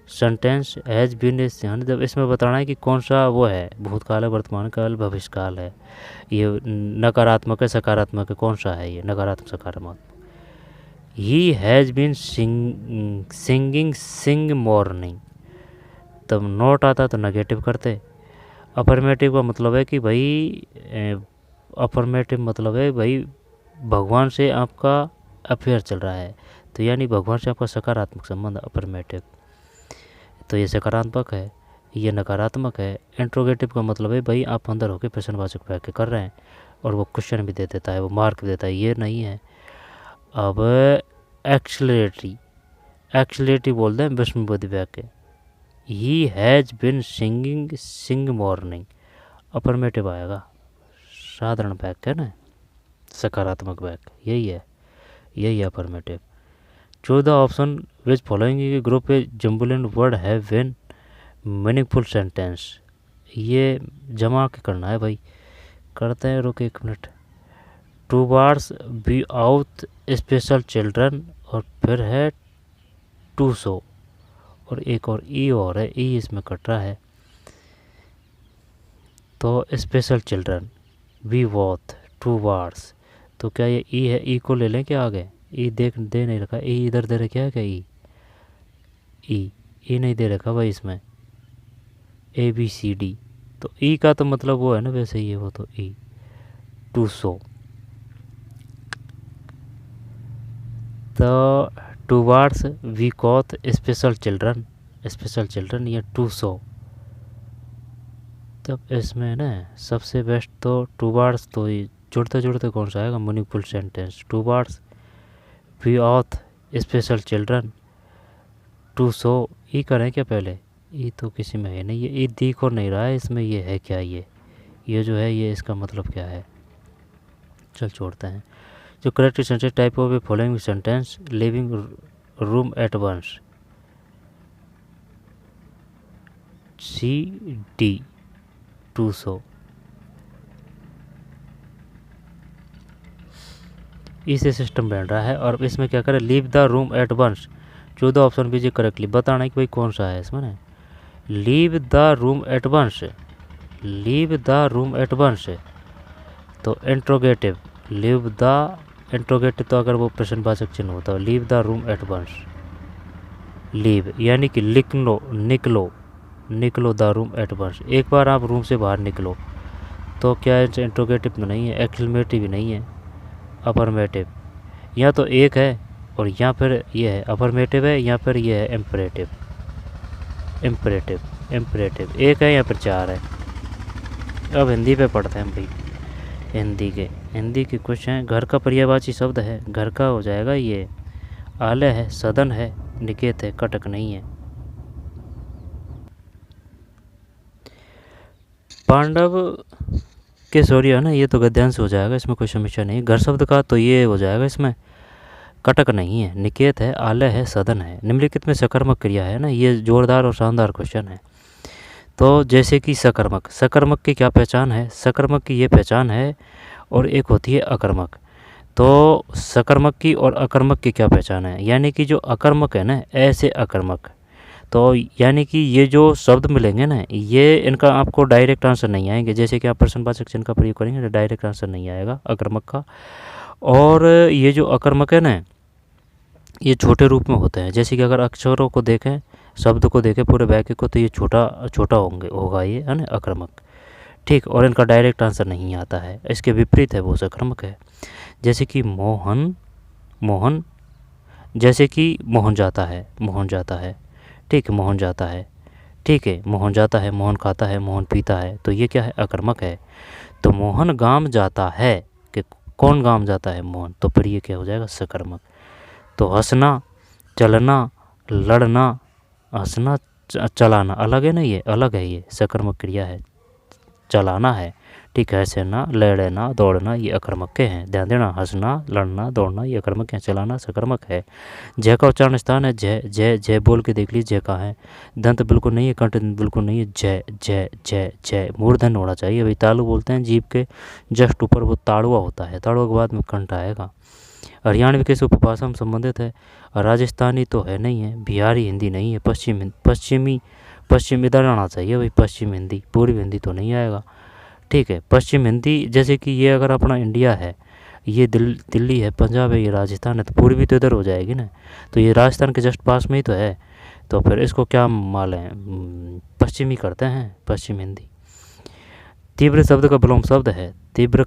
sentence has been a. जब इसमें बताना है कि कौन सा वो है, भूतकाल है, वर्तमान काल, भविष्यकाल है, ये नकारात्मक है, सकारात्मक है, कौन सा है ये, नकारात्मक सकारात्मक। He has been singing sing morning, तब नोट आता तो नेगेटिव करते। अफर्मेटिव का मतलब है कि भाई, अफर्मेटिव मतलब है भाई भगवान से आपका अफेयर चल रहा है, तो यानी भगवान से आपका सकारात्मक संबंध, अफर्मेटिव, तो ये सकारात्मक है, ये नकारात्मक है। इंट्रोगेटिव का मतलब है भाई आप अंदर होकर प्रश्नवाचक वाक्य कर रहे हैं और वो क्वेश्चन भी दे देता है, वो मार्क भी देता है, ये नहीं है। अब एक्सलेटरी, एक्सलेटरी बोलते हैं विस्मयबोधी वाक्य। He has been singing sing morning, affirmative आएगा, साधारण वाक्य है ना, सकारात्मक वाक्य, यही है affirmative. Choose the option which following group a jumbled word have when meaningful sentence. ये जमा के करना है भाई, करते हैं, रुक एक minute. Towards be out special children, और फिर है टू सो, और एक और ई और है, ई इसमें कट रहा है, तो स्पेशल चिल्ड्रन, बी वॉथ, टूवार्ड्स, तो क्या ये ई है, ई को ले लें क्या आगे, ई देख दे नहीं रखा, ई इधर दे रखा है क्या, ई नहीं दे रखा भाई इसमें, ए बी सी डी, तो ई का तो मतलब वो है ना वैसे ही है वो, तो ई, टू सो, तो टूवार्ड्स वी कॉथ स्पेशल चिल्ड्रन या टू सो। तब इसमें ना सबसे बेस्ट तो टूवार्ड्स, तो ये जुड़ते जुड़ते कौन सा आएगा, meaningful sentence. Towards we oath special children to so, ई करें क्या पहले, ई तो किसी में है नहीं, ये ई दिख और नहीं रहा है इसमें, ये है क्या, ये जो है ये इसका मतलब क्या है, चल छोड़ते हैं। जो correct sentence type of a following sentence, living room at once, C D, to so. इसे सिस्टम बन रहा है, और इसमें क्या करें, leave the room at once, choose the option भी करेक्टली, बताना है कि भाई कौन सा है इसमें ना। Leave the room at once, leave the room at once, तो इंट्रोगेटिव, लीव द, इंट्रोगेटिव तो अगर वो प्रश्नवाचक चिन्ह होता है, leave the room at once, leave यानी कि निकलो द रूम एट वंस, एक बार आप रूम से बाहर निकलो, तो क्या इंट्रोगेटिव में नहीं है, एक्सक्लेमेटिव भी नहीं है, अफर्मेटिव, या तो एक है और या फिर ये है अफर्मेटिव है, या फिर ये है इम्परेटिव, एक है या फिर चार है। अब हिंदी पे पढ़ते हैं भाई, हिंदी के कुछ हैं। घर का पर्यायवाची शब्द है, घर का हो जाएगा ये, आलय है, सदन है, निकेत है, कटक नहीं है। पांडव के शौर्य है ना, ये तो गद्यांश हो जाएगा, इसमें कोई समस्या नहीं। घर शब्द का तो ये हो जाएगा, इसमें कटक नहीं है, निकेत है, आलय है, सदन है। निम्नलिखित में सकर्मक क्रिया है ना, ये जोरदार और शानदार क्वेश्चन है। तो जैसे कि सकर्मक की क्या पहचान है, सकर्मक की ये पहचान है, और एक होती है अकर्मक। तो सकर्मक की और अकर्मक की क्या पहचान है, यानी कि जो अकर्मक है ना, ऐसे अकर्मक, तो यानी कि ये जो शब्द मिलेंगे ना, ये इनका आपको डायरेक्ट आंसर नहीं आएंगे, जैसे कि आप प्रश्नवाचक चिन्ह का प्रयोग करेंगे तो डायरेक्ट आंसर नहीं आएगा अकर्मक का। और ये जो अकर्मक है ना, ये छोटे रूप में होते हैं, जैसे कि अगर अक्षरों को देखें, शब्द को देखें, पूरे वाक्य को, तो ये छोटा होगा ये, है ना, अकर्मक, ठीक। और इनका डायरेक्ट आंसर नहीं आता है, इसके विपरीत है वो सकर्मक है। जैसे कि मोहन, जैसे कि मोहन जाता है, ठीक है, मोहन जाता है, ठीक है, मोहन जाता है, मोहन खाता है, मोहन पीता है, तो ये क्या है, अकर्मक है। तो मोहन गाम जाता है, कि कौन गाम जाता है, मोहन, तो फिर ये क्या हो जाएगा, सकर्मक। तो हंसना, चलना, लड़ना, हंसना चलाना अलग है ना, ये अलग है, ये सकर्मक क्रिया है, चलाना है, ठीक है, हंसना, लड़ना, दौड़ना ये अकर्मक के हैं, ध्यान देना, हंसना, लड़ना, दौड़ना ये अकर्मक है, चलाना सकर्मक है। जय का उच्चारण स्थान है जय, जय जय बोल के देख लीजिए, जय कहाँ है, दंत बिल्कुल नहीं है, कंठ बिल्कुल नहीं है, जय जय जय जय, मूर्धन होना चाहिए भाई। तालु बोलते हैं जीभ के जस्ट ऊपर, वो ताड़ुआ होता है, ताड़ुआ के बाद में कंठ आएगा। हरियाणवी किस उपभाषा में संबंधित है, राजस्थानी तो है नहीं है, बिहारी हिंदी नहीं है, पश्चिमी इधर आना चाहिए भाई, पश्चिम हिंदी, पूर्वी हिंदी तो नहीं आएगा, ठीक है। पश्चिम हिंदी, जैसे कि ये अगर अपना इंडिया है, ये दिल्ली है, पंजाब है, ये राजस्थान है, तो पूर्वी तो इधर हो जाएगी ना, तो ये राजस्थान के जस्ट पास में ही तो है, तो फिर इसको क्या मान लें, पश्चिमी करते हैं, पश्चिम हिंदी। तीव्र शब्द का विलोम शब्द है, तीव्र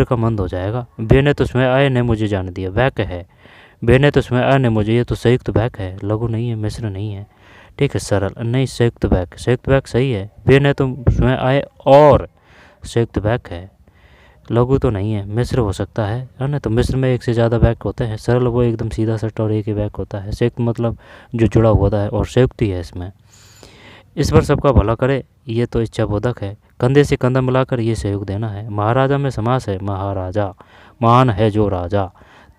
का मंद हो जाएगा। बे ने तो स्वयं आय ने मुझे जान दिया, वाक्य है, बे ने तो स्वयं आय ने मुझे, ये तो संयुक्त वाक्य है, लघु नहीं है, मिश्र नहीं है, ठीक है, सरल नहीं, संयुक्त वाक्य सही है। बे ने तो स्वयं आए और संयुक्त वाक्य है, लघु तो नहीं है, मिश्र हो सकता है ना, तो मिश्र में एक से ज़्यादा वाक्य होते हैं, सरल वो एकदम सीधा सट और एक ही वाक्य होता है, संयुक्त मतलब जो जुड़ा होता है, और संयुक्त ही है इसमें। इस पर सबका भला करे, ये तो इच्छाबोधक है, कंधे से कंधा मिलाकर ये सहयोग देना है। महाराजा में समास है, महाराजा, महान है जो राजा,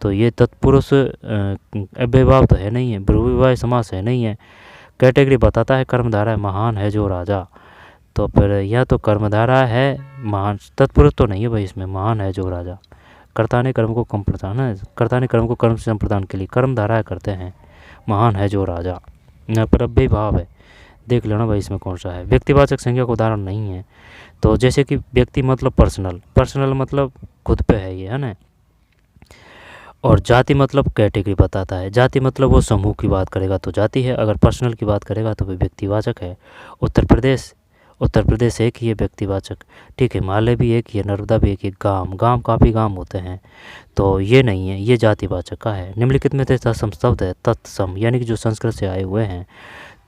तो ये तत्पुरुष अव्ययभाव तो है नहीं है, बहुविवाह समास है नहीं है, कैटेगरी बताता है, कर्मधारा है, महान है जो राजा, तो फिर यह तो कर्मधारा है, महान तत्पुरुष तो नहीं है भाई इसमें, महान है जो राजा, कर्ता ने कर्म को कर्म प्रदान है, कर्ता ने कर्म को कर्म से प्रदान के लिए कर्मधारा करते हैं, महान है जो राजा, यहाँ पर अव्ययभाव है, देख लेना भाई इसमें कौन सा है। व्यक्तिवाचक संज्ञा का उदाहरण नहीं है, तो जैसे कि व्यक्ति मतलब पर्सनल मतलब खुद पे है ये, है ना, और जाति मतलब कैटेगरी बताता है, जाति मतलब वो समूह की बात करेगा तो जाति है, अगर पर्सनल की बात करेगा तो वो व्यक्तिवाचक है। उत्तर प्रदेश एक ही है व्यक्तिवाचक, ठीक है, हिमालय भी एक ही है, नर्मदा भी एक ही, गांव काफ़ी गांव होते हैं, तो ये नहीं है, ये जातिवाचक का है। निम्नलिखित में से तत्सम शब्द है, तत्सम यानी कि जो संस्कृत से आए हुए हैं,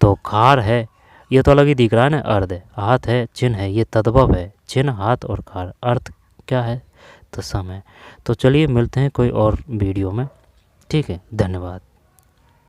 तो खार है, ये तो अलग ही दिख रहा है ना, अर्ध है, हाथ है, चिन्ह है, ये तद्भव है, चिन्ह हाथ और खार, अर्थ क्या है, तत्सम है। तो चलिए मिलते हैं कोई और वीडियो में, ठीक है, धन्यवाद।